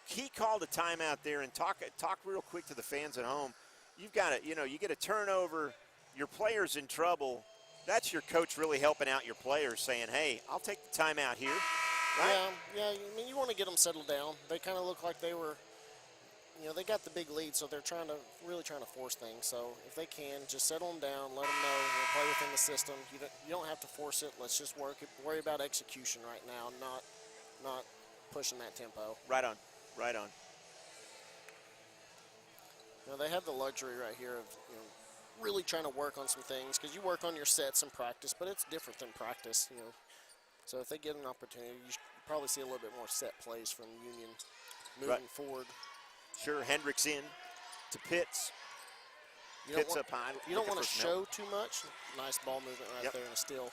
he called a timeout there, and talk real quick to the fans at home. You've got to, you get a turnover, your player's in trouble. That's your coach really helping out your players, saying, hey, I'll take the timeout here. Right? Yeah, I mean, you want to get them settled down. They kind of look like they were, they got the big lead, so they're really trying to force things. So if they can, just settle them down, let them know, play within the system. You don't have to force it. Let's just worry about execution right now, not pushing that tempo. Right on. They have the luxury right here of really trying to work on some things, because you work on your sets in practice, but it's different than practice. So if they get an opportunity, you probably see a little bit more set plays from Union moving forward. Sure, Hendricks in to Pitts. Pitts up high. You don't want to show too much. Nice ball movement right there and a steal.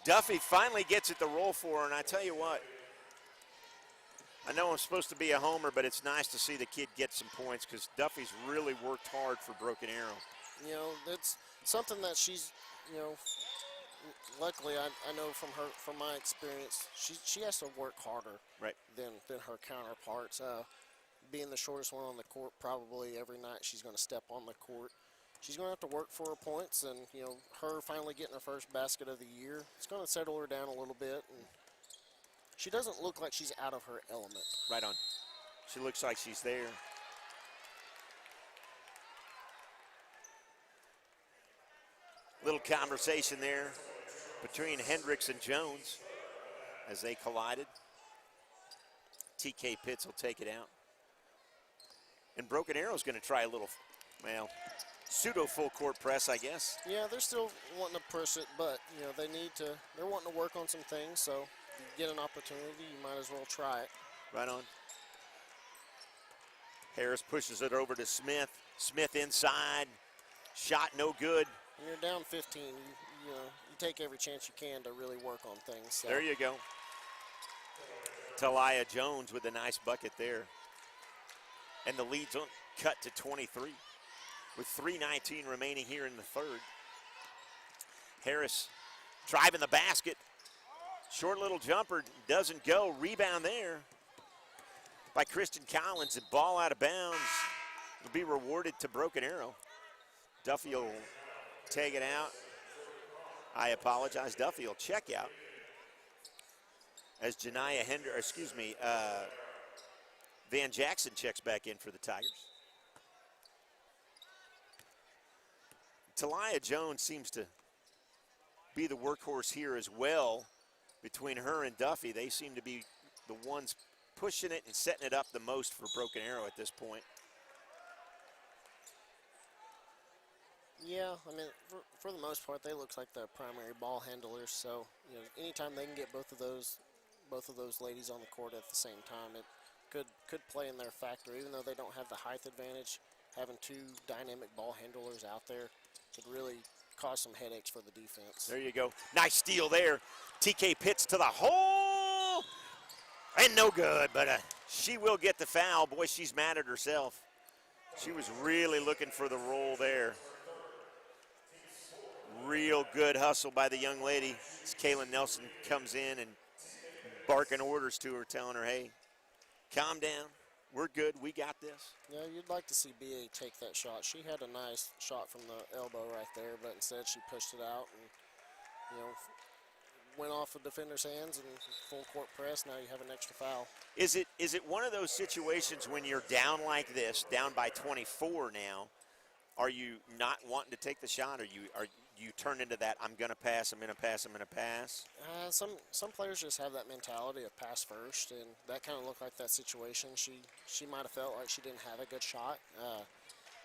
Duffy finally gets it to roll for her, and I tell you what, I know I'm supposed to be a homer, but it's nice to see the kid get some points, because Duffy's really worked hard for Broken Arrow. That's something that she's, luckily I know from my experience, she has to work harder than her counterparts. Being the shortest one on the court, probably every night she's going to step on the court. She's going to have to work for her points, and her finally getting her first basket of the year, it's going to settle her down a little bit. And she doesn't look like she's out of her element. Right on. She looks like she's there. Little conversation there between Hendricks and Jones as they collided. TK Pitts will take it out. And Broken Arrow's going to try a little, pseudo full court press, I guess. Yeah, they're still wanting to push it, but they're wanting to work on some things, so you get an opportunity, you might as well try it. Right on. Harris pushes it over to Smith. Smith inside. Shot no good. When you're down 15, you take every chance you can to really work on things. So. There you go. Talia Jones with a nice bucket there. And the lead's cut to 23 with 3:19 remaining here in the third. Harris driving the basket. Short little jumper doesn't go. Rebound there by Kristen Collins. And ball out of bounds will be rewarded to Broken Arrow. Duffy will take it out. I apologize. Duffy will check out as Van Jackson checks back in for the Tigers. Talia Jones seems to be the workhorse here as well. Between her and Duffy, they seem to be the ones pushing it and setting it up the most for Broken Arrow at this point. Yeah, I mean, for the most part, they look like the primary ball handlers. So, anytime they can get both of those ladies on the court at the same time, it could play in their factor. Even though they don't have the height advantage, having two dynamic ball handlers out there could really cause some headaches for the defense. There you go. Nice steal there. TK Pitts to the hole. And no good, but she will get the foul. Boy, she's mad at herself. She was really looking for the roll there. Real good hustle by the young lady as Kaylin Nelson comes in and barking orders to her, telling her, hey, calm down. We're good. We got this. Yeah, you'd like to see BA take that shot. She had a nice shot from the elbow right there, but instead she pushed it out and, went off the defender's hands and full court press. Now you have an extra foul. Is it one of those situations when you're down like this, down by 24 now, are you not wanting to take the shot, or you turn into that, I'm going to pass, I'm going to pass, I'm going to pass? Some players just have that mentality of pass first, and that kind of looked like that situation. She might have felt like she didn't have a good shot,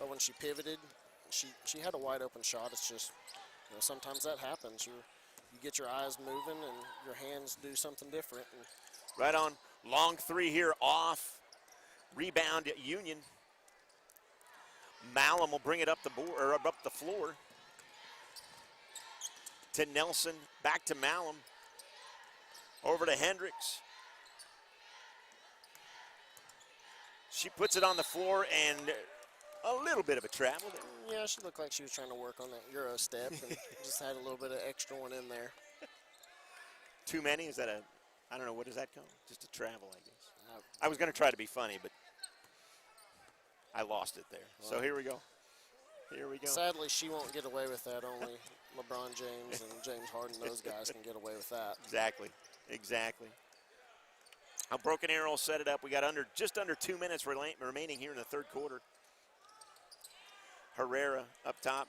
but when she pivoted, she had a wide open shot. It's just, sometimes that happens. You get your eyes moving and your hands do something different. Right on. Long three here off. Rebound at Union. Malum will bring it up the board, or up the floor. To Nelson, back to Malum. Over to Hendricks. She puts it on the floor, and A little bit of a travel there. Yeah, she looked like she was trying to work on that Euro step and just had a little bit of extra one in there. Too many? Is that I don't know, what does that call? Just a travel, I guess. I was going to try to be funny, but I lost it there. Well, so here we go. Here we go. Sadly, she won't get away with that. Only LeBron James and James Harden, those guys can get away with that. Exactly. A Broken Arrow will set it up. We got just under 2 minutes remaining here in the third quarter. Herrera up top.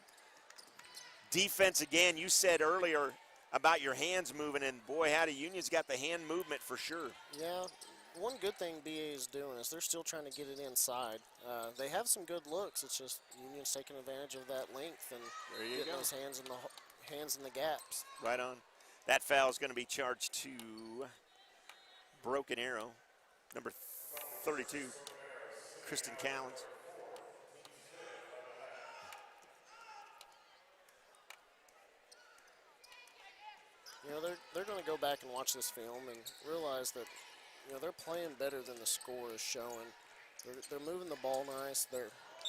Defense again, you said earlier about your hands moving, and boy, howdy, Union's got the hand movement for sure. Yeah, one good thing BA is doing is they're still trying to get it inside. They have some good looks. It's just Union's taking advantage of that length and getting those hands in the gaps. Right on. That foul is going to be charged to Broken Arrow, number 32, Kristen Callens. You know, they're going to go back and watch this film and realize that, you know, they're playing better than the score is showing. They're moving the ball nice.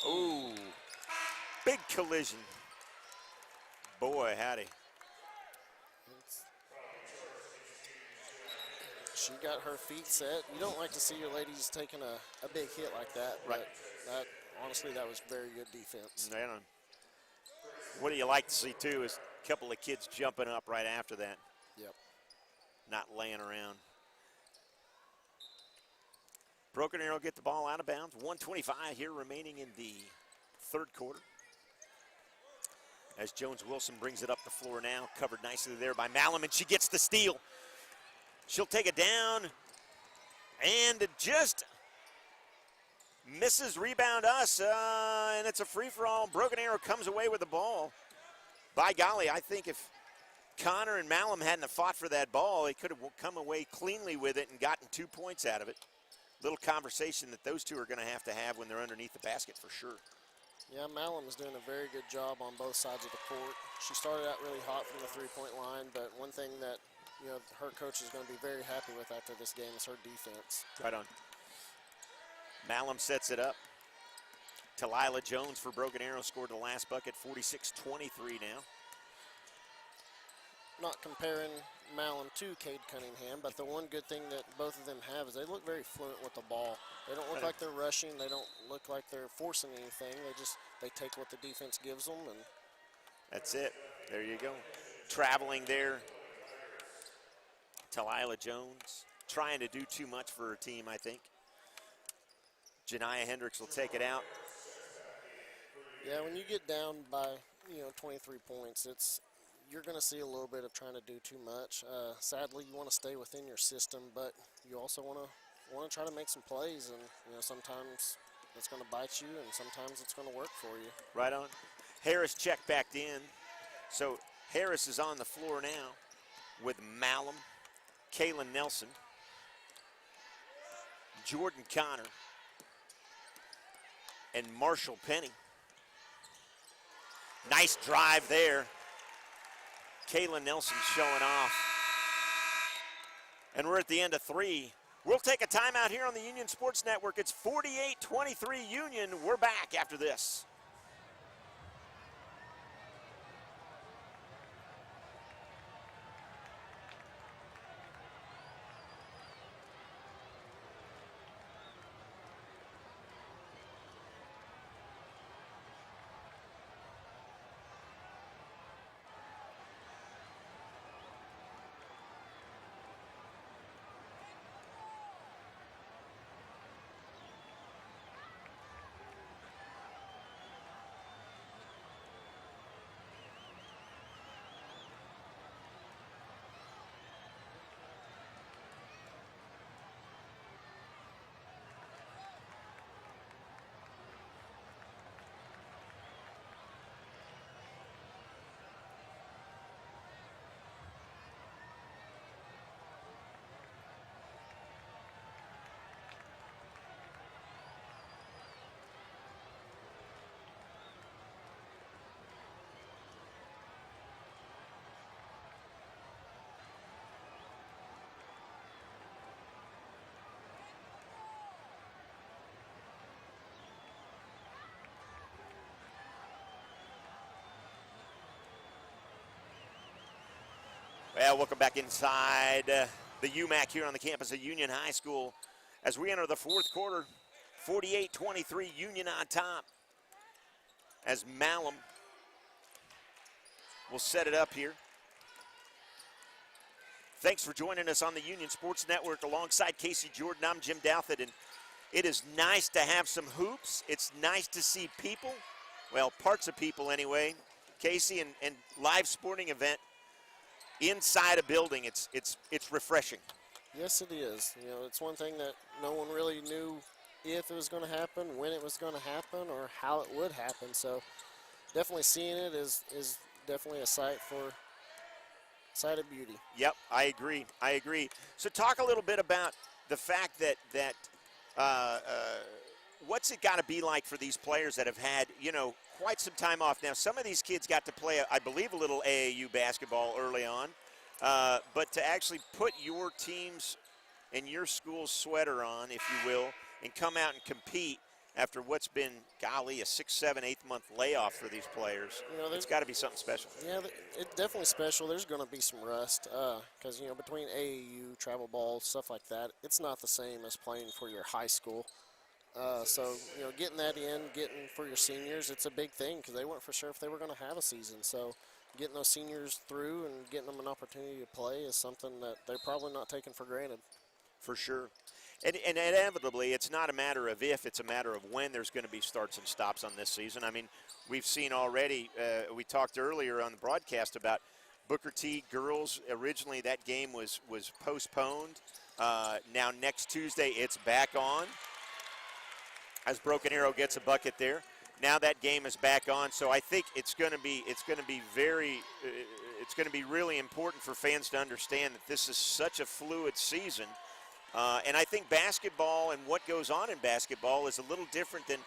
Ooh, big collision. Boy, howdy. She got her feet set. You don't like to see your ladies taking a big hit like that, right. But honestly, that was very good defense. Right on. What do you like to see, too, is a couple of kids jumping up right after that. Yep. Not laying around. Broken Arrow get the ball out of bounds. 1:25 here remaining in the third quarter. As Jones Wilson brings it up the floor now, covered nicely there by Malum, and she gets the steal. She'll take it down, and just misses rebound us, and it's a free-for-all. Broken Arrow comes away with the ball. By golly, I think if Connor and Malum hadn't have fought for that ball, they could have come away cleanly with it and gotten 2 points out of it. Little conversation that those two are going to have when they're underneath the basket for sure. Yeah, Malum is doing a very good job on both sides of the court. She started out really hot from the three-point line, but one thing that, you know, her coach is going to be very happy with after this game is her defense. Right on. Malum sets it up. Talila Jones for Broken Arrow scored the last bucket, 46-23 now. Not comparing Malum to Cade Cunningham, but the one good thing that both of them have is they look very fluent with the ball. They don't look like they're rushing. They don't look like they're forcing anything. They take what the defense gives them. And that's it. There you go. Traveling there. Talila Jones trying to do too much for her team, I think. Janiah Hendricks will take it out. Yeah, when you get down by, 23 points, you're going to see a little bit of trying to do too much. Sadly, you want to stay within your system, but you also want to try to make some plays, and sometimes it's going to bite you, and sometimes it's going to work for you. Right on. Harris checked back in, so Harris is on the floor now with Malum, Kaylin Nelson, Jordan Connor, and Marshall Penny. Nice drive there. Kaylin Nelson showing off. And we're at the end of 3. We'll take a timeout here on the Union Sports Network. It's 48-23 Union. We're back after this. Well, welcome back inside the UMAC here on the campus of Union High School as we enter the fourth quarter. 48-23, Union on top as Malum will set it up here. Thanks for joining us on the Union Sports Network alongside Casey Jordan. I'm Jim Douthit, and it is nice to have some hoops. It's nice to see people, well, parts of people anyway. Casey, and live sporting event inside a building. It's refreshing. Yes, it is. You know, it's one thing that no one really knew if it was going to happen, when it was going to happen, or how it would happen. So definitely seeing it is definitely a sight of beauty. Yep, I agree. So talk a little bit about the fact that what's it got to be like for these players that have had, quite some time off. Now, some of these kids got to play, I believe, a little AAU basketball early on, but to actually put your team's and your school's sweater on, if you will, and come out and compete after what's been, golly, a 6, 7, 8 month layoff for these players, it's got to be something special. Yeah, it's definitely special. There's going to be some rust because, between AAU, travel ball, stuff like that, it's not the same as playing for your high school. So, getting that in, getting for your seniors, it's a big thing because they weren't for sure if they were going to have a season. So getting those seniors through and getting them an opportunity to play is something that they're probably not taking for granted. For sure. And inevitably, it's not a matter of if, it's a matter of when there's going to be starts and stops on this season. I mean, we've seen already, we talked earlier on the broadcast about Booker T girls. Originally, that game was postponed. Now, next Tuesday, it's back on as Broken Arrow gets a bucket there. Now that game is back on, so I think it's going to be really important for fans to understand that this is such a fluid season. And I think basketball and what goes on in basketball is a little different than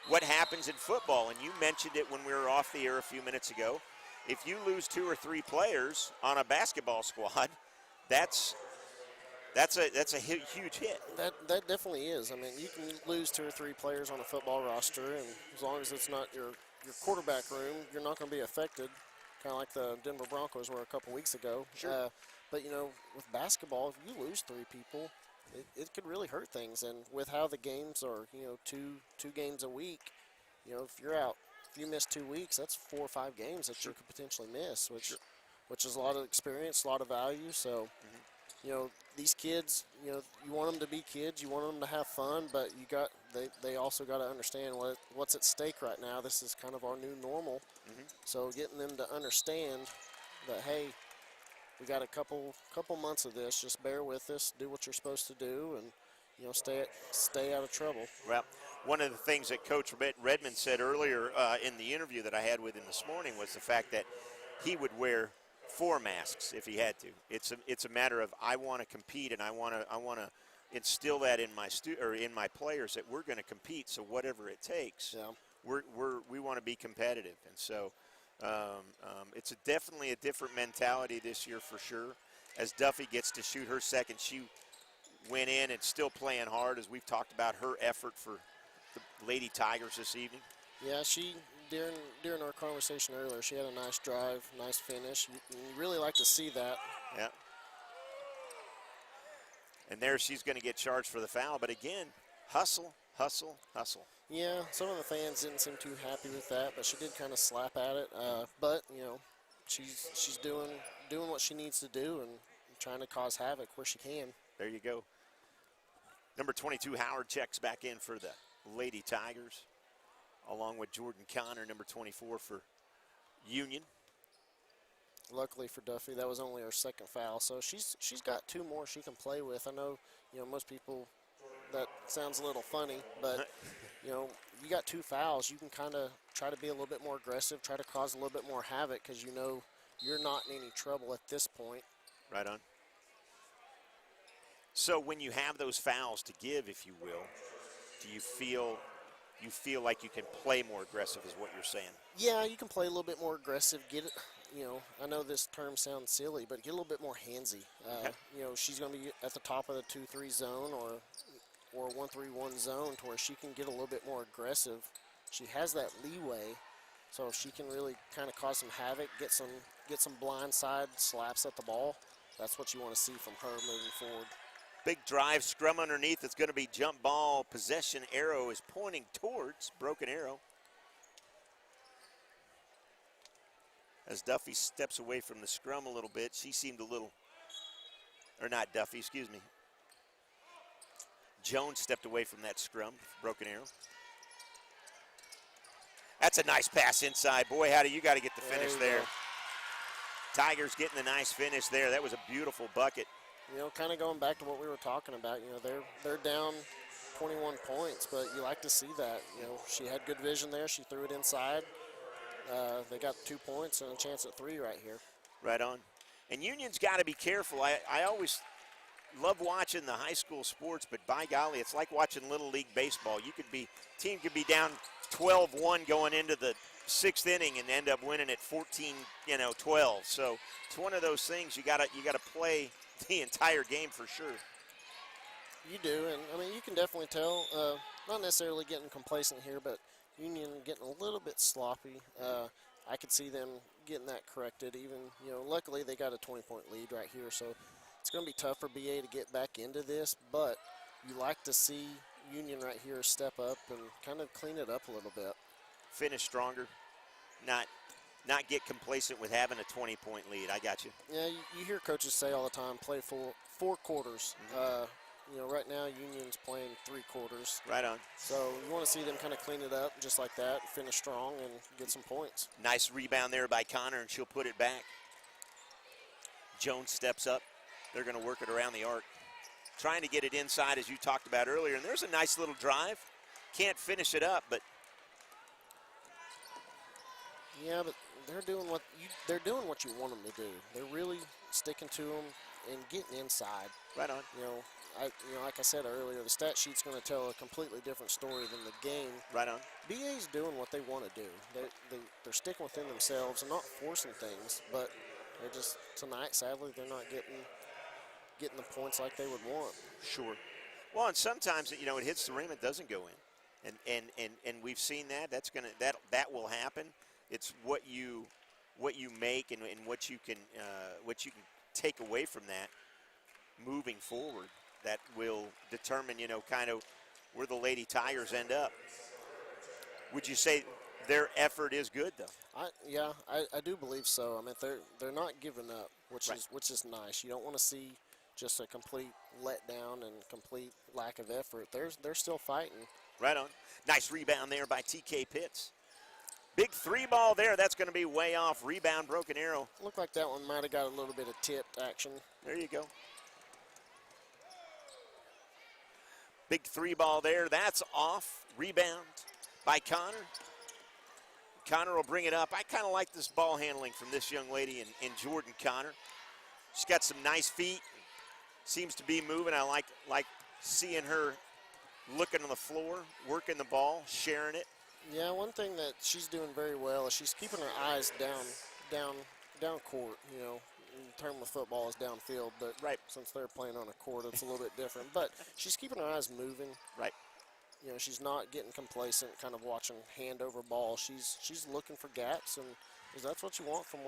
what happens in football. And you mentioned it when we were off the air a few minutes ago. If you lose 2 or 3 players on a basketball squad, that's a huge hit. That definitely is. I mean, you can lose 2 or 3 players on a football roster, and as long as it's not your quarterback room, you're not going to be affected, kind of like the Denver Broncos were a couple weeks ago. Sure. But, with basketball, if you lose 3 people, it could really hurt things. And with how the games are, two games a week, if you're out, if you miss 2 weeks, that's 4 or 5 games that you could potentially miss, which is a lot of experience, a lot of value. So, these kids, you want them to be kids, you want them to have fun, but they also got to understand what's at stake right now. This is kind of our new normal. Mm-hmm. So getting them to understand that, hey, we got a couple months of this. Just bear with us, do what you're supposed to do, and stay out of trouble. Well, one of the things that Coach Redmond said earlier in the interview that I had with him this morning was the fact that he would wear 4 masks if he had to. It's a matter of I want to compete, and I want to instill that in my players that we're going to compete. So whatever it takes, we want to be competitive, and so. It's definitely a different mentality this year for sure. As Duffy gets to shoot her second, she went in and still playing hard, as we've talked about her effort for the Lady Tigers this evening. Yeah, she during our conversation earlier, she had a nice drive, nice finish. You really like to see that. Yeah. And there she's going to get charged for the foul, but again, hustle, hustle, hustle. Yeah, some of the fans didn't seem too happy with that, but she did kind of slap at it. But she's doing what she needs to do and trying to cause havoc where she can. There you go. Number 22, Howard, checks back in for the Lady Tigers, along with Jordan Connor, number 24 for Union. Luckily for Duffy, that was only her second foul, so she's got 2 more she can play with. I know, most people, that sounds a little funny, but you got 2 fouls. You can kind of try to be a little bit more aggressive, try to cause a little bit more havoc because you're not in any trouble at this point. Right on. So when you have those fouls to give, if you will, do you feel like you can play more aggressive is what you're saying? Yeah, you can play a little bit more aggressive. Get it, I know this term sounds silly, but get a little bit more handsy. Okay. She's going to be at the top of the 2-3 zone or 1-3-1 zone to where she can get a little bit more aggressive. She has that leeway, so she can really kind of cause some havoc, get get some blindside slaps at the ball. That's what you want to see from her moving forward. Big drive, scrum underneath. It's going to be jump ball. Possession arrow is pointing towards Broken Arrow. As Duffy steps away from the scrum a little bit, she seemed a little, or not Duffy, excuse me. Jones stepped away from that scrum, Broken Arrow. That's a nice pass inside. Boy, howdy, you got to get the finish there. Go. Tigers getting the nice finish there. That was a beautiful bucket. You know, kind of going back to what we were talking about, you know, they're down 21 points, but you like to see that. You know, she had good vision there. She threw it inside. They got 2 points and a chance at 3 right here. Right on. And Union's got to be careful. I always love watching the high school sports, but by golly, it's like watching Little League baseball. Team could be down 12-1 going into the 6th inning and end up winning at 14-12. So it's one of those things you gotta play the entire game for sure. You do, and I mean you can definitely tell. Not necessarily getting complacent here, but Union getting a little bit sloppy. I could see them getting that corrected. Even luckily they got a 20-point lead right here, so it's going to be tough for BA to get back into this. But you like to see Union right here step up and kind of clean it up a little bit. Finish stronger, not get complacent with having a 20-point lead. I got you. Yeah, you hear coaches say all the time, play full 4 quarters. Right now Union's playing 3 quarters. Right on. So you want to see them kind of clean it up just like that, finish strong, and get some points. Nice rebound there by Connor, and she'll put it back. Jones steps up. They're going to work it around the arc. Trying to get it inside, as you talked about earlier, and there's a nice little drive. Can't finish it up, but yeah, but they're doing what you want them to do. They're really sticking to them and getting inside. Right on. Like I said earlier, the stat sheet's going to tell a completely different story than the game. Right on. BA's doing what they want to do. They're sticking within themselves and not forcing things, but they're just tonight. Sadly, they're not getting the points like they would want. Sure. Well, and sometimes it hits the rim, it doesn't go in, and we've seen that. That will happen. It's what you make and what you can take away from that moving forward that will determine kind of where the Lady Tigers end up. Would you say their effort is good though? I do believe so. I mean they're not giving up, which is nice. You don't want to see just a complete letdown and complete lack of effort. They're still fighting. Right on. Nice rebound there by TK Pitts. Big 3 ball there. That's going to be way off. Rebound, Broken Arrow. Looked like that one might have got a little bit of tipped action. There you go. Big 3 ball there. That's off. Rebound by Connor. Connor will bring it up. I kind of like this ball handling from this young lady in Jordan Connor. She's got some nice feet. Seems to be moving. I like seeing her looking on the floor, working the ball, sharing it. Yeah, one thing that she's doing very well is she's keeping her eyes down court. In terms of football is downfield, but since they're playing on a court, it's a little bit different. But she's keeping her eyes moving. Right. She's not getting complacent, kind of watching hand over ball. She's looking for gaps, and that's what you want from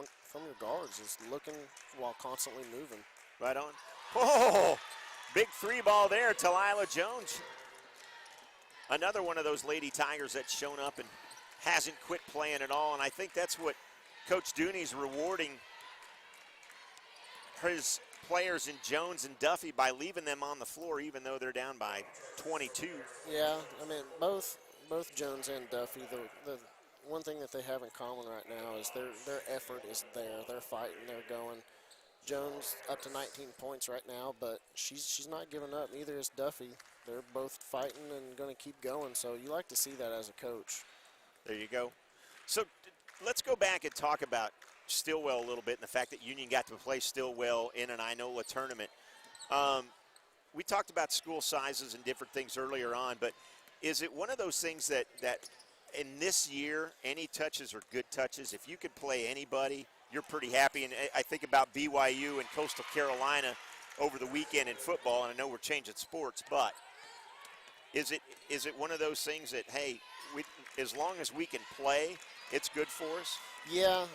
your guards, is looking while constantly moving. Right on. Oh, big 3 ball there, Talila Jones. Another one of those Lady Tigers that's shown up and hasn't quit playing at all, and I think that's what Coach Dooney's rewarding his players in Jones and Duffy by leaving them on the floor even though they're down by 22. Yeah, I mean, both Jones and Duffy, the one thing that they have in common right now is their effort is there. They're fighting, they're going. Jones up to 19 points right now, but she's not giving up. Neither is Duffy. They're both fighting and going to keep going, so you like to see that as a coach. There you go. So let's go back and talk about Stillwell a little bit and the fact that Union got to play Stillwell in an Inola tournament. We talked about school sizes and different things earlier on, but is it one of those things that in this year, any touches are good touches? If you could play anybody, you're pretty happy. And I think about BYU and Coastal Carolina over the weekend in football, and I know we're changing sports, but is it one of those things that, hey, as long as we can play it's good for us? Yeah,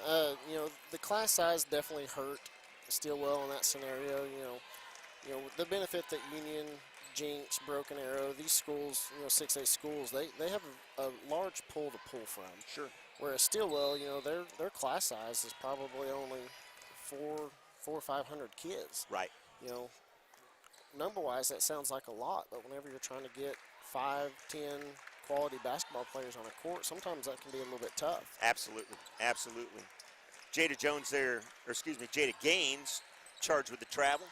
you know, the class size definitely hurt Stillwell in that scenario. You know, the benefit that Union, Jinx, Broken Arrow, these schools, you know, 6A schools, they have a large pool to pull from. Sure. Whereas Stillwell, you know, their class size is probably only four or 500 kids. Right. You know, number-wise, that sounds like a lot, but whenever you're trying to get 5, 10 quality basketball players on a court, sometimes that can be a little bit tough. Absolutely. Absolutely. Jada Jones there, or excuse me, Jada Gaines charged with the travel.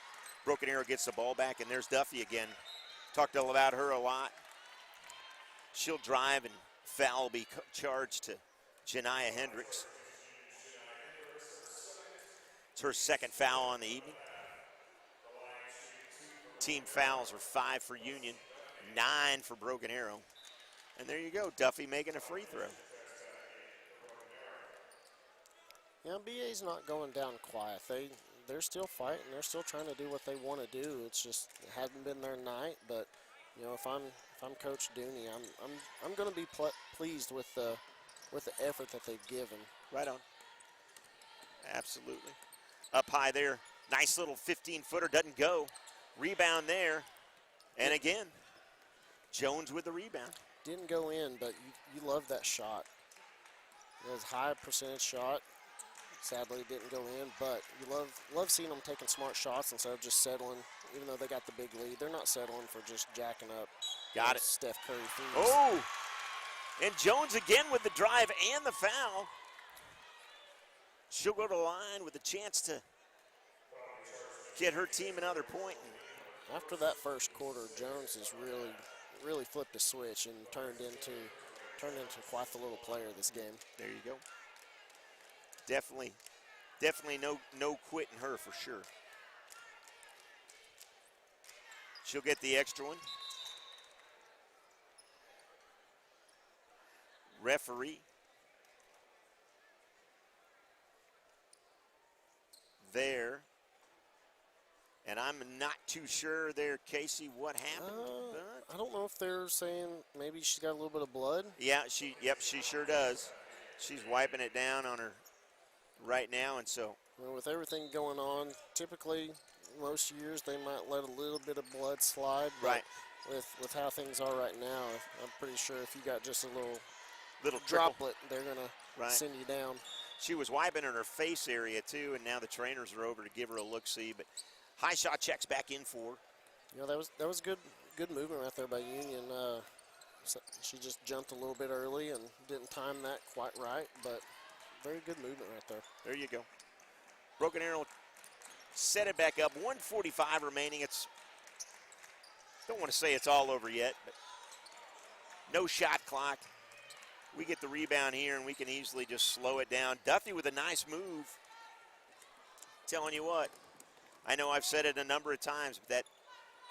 Broken Arrow gets the ball back, and there's Duffy again. Talked about her a lot. She'll drive, and foul will be charged to Janiyah Hendricks. It's her second foul on the evening. Team fouls are 5 for Union, 9 for Broken Arrow. And there you go, Duffy making a free throw. Yeah, BA's not going down quiet. They're still fighting. They're still trying to do what they want to do. It's just it hasn't been their night. But you know, if I'm Coach Dooney, I'm going to be pleased with the effort that they've given. Right on. Absolutely. Up high there, nice little 15-footer, doesn't go. Rebound there, and again, Jones with the rebound. Didn't go in, but you love that shot. It was a high percentage shot. Sadly, it didn't go in, but you love seeing them taking smart shots instead of just settling. Even though they got the big lead, they're not settling for just jacking up. Got it. Steph Curry threes. Oh, and Jones again with the drive and the foul. She'll go to the line with a chance to get her team another point. After that first quarter, Jones has really flipped a switch and turned into quite the little player this game. There you go. Definitely no quitting her for sure. She'll get the extra one. Referee there. And I'm not too sure there, Casey, what happened. But I don't know if they're saying maybe she's got a little bit of blood. yeah, she sure does. She's wiping it down on her right now, and so. Well, with everything going on, typically most years they might let a little bit of blood slide. But right. With how things are right now, I'm pretty sure if you got just a little trickle. droplet, they're gonna Right. send you down. She was wiping in her face area too, and now the trainers are over to give her a look-see. But high shot checks back in for her. You know, that was good movement right there by Union. She just jumped a little bit early and didn't time that quite right, but very good movement right there. There you go. Broken Arrow set it back up. 1:45 remaining. Don't want to say it's all over yet, but no shot clock. We get the rebound here, and we can easily just slow it down. Duffy with a nice move. Telling you what, I know I've said it a number of times, but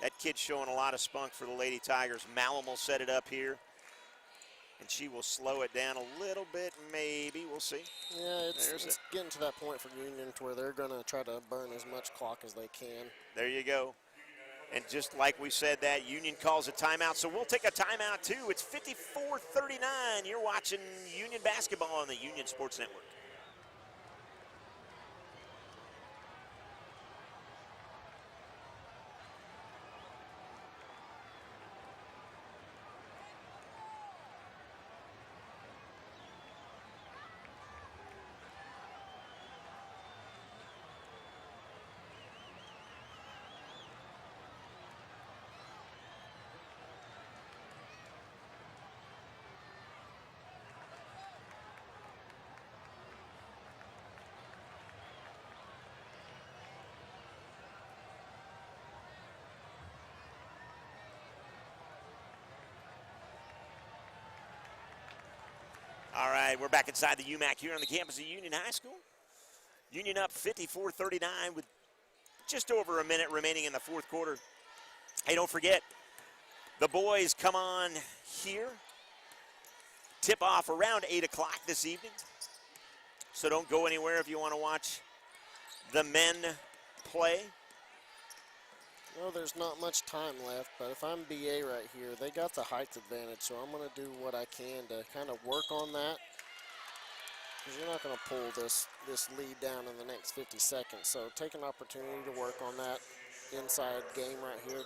that kid's showing a lot of spunk for the Lady Tigers. Malum will set it up here, and she will slow it down a little bit, maybe. We'll see. Yeah, it's getting to that point for Union to where they're going to try to burn as much clock as they can. There you go. And just like we said that, Union calls a timeout, so we'll take a timeout too. It's 54-39. You're watching Union basketball on the Union Sports Network. All right, we're back inside the UMAC here on the campus of Union High School. Union up 54-39 with just over a minute remaining in the fourth quarter. Hey, don't forget, the boys come on here. Tip off around 8 o'clock this evening. So don't go anywhere if you want to watch the men play. Well, there's not much time left, but if I'm BA right here, they got the height advantage, so I'm going to do what I can to kind of work on that. because you're not going to pull this lead down in the next 50 seconds. So take an opportunity to work on that inside game right here,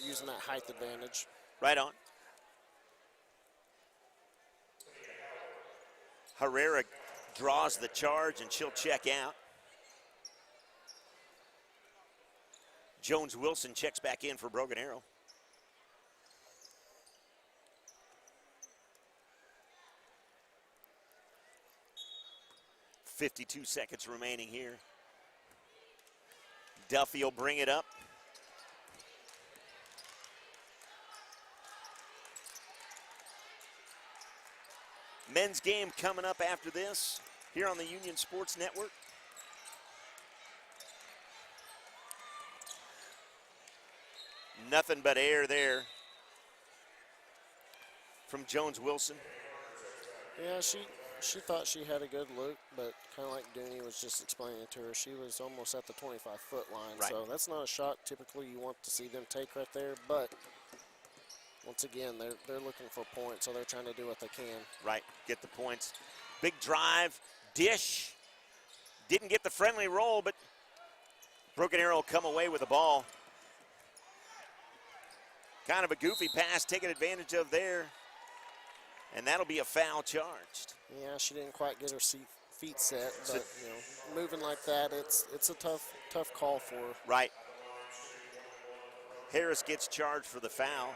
using that height advantage. Right on. Herrera draws the charge, and she'll check out. Jones Wilson checks back in for Broken Arrow. .52 seconds remaining here. Duffy will bring it up. Men's game coming up after this here on the Union Sports Network. Nothing but air there from Jones Wilson. Yeah, she thought she had a good look, but kind of like Dooney was just explaining to her, she was almost at the 25-foot line. Right. So that's not a shot typically you want to see them take right there, but once again, they're looking for points, so they're trying to do what they can. Right, get the points. Big drive, dish. Didn't get the friendly roll, but Broken Arrow will come away with the ball. Kind of a goofy pass, taken advantage of there. And that'll be a foul charged. Yeah, she didn't quite get her feet set, but you know, moving like that, it's a tough call for her. Right. Harris gets charged for the foul.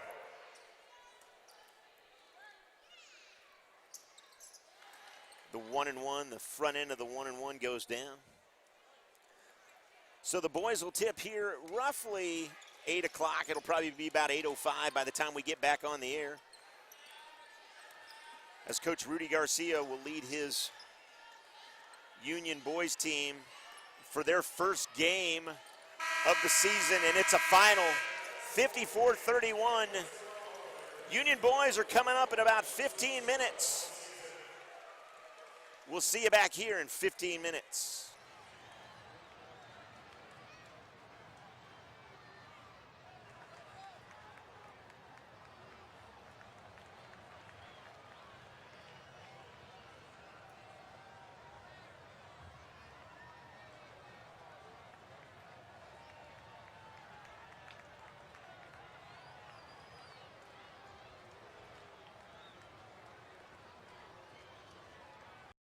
The 1-and-1, the front end of the 1-and-1 goes down. So the boys will tip here roughly 8 o'clock. It'll probably be about 8:05 by the time we get back on the air, as Coach Rudy Garcia will lead his Union boys team for their first game of the season, and it's a final 54-31. Union boys are coming up in about 15 minutes. We'll see you back here in 15 minutes.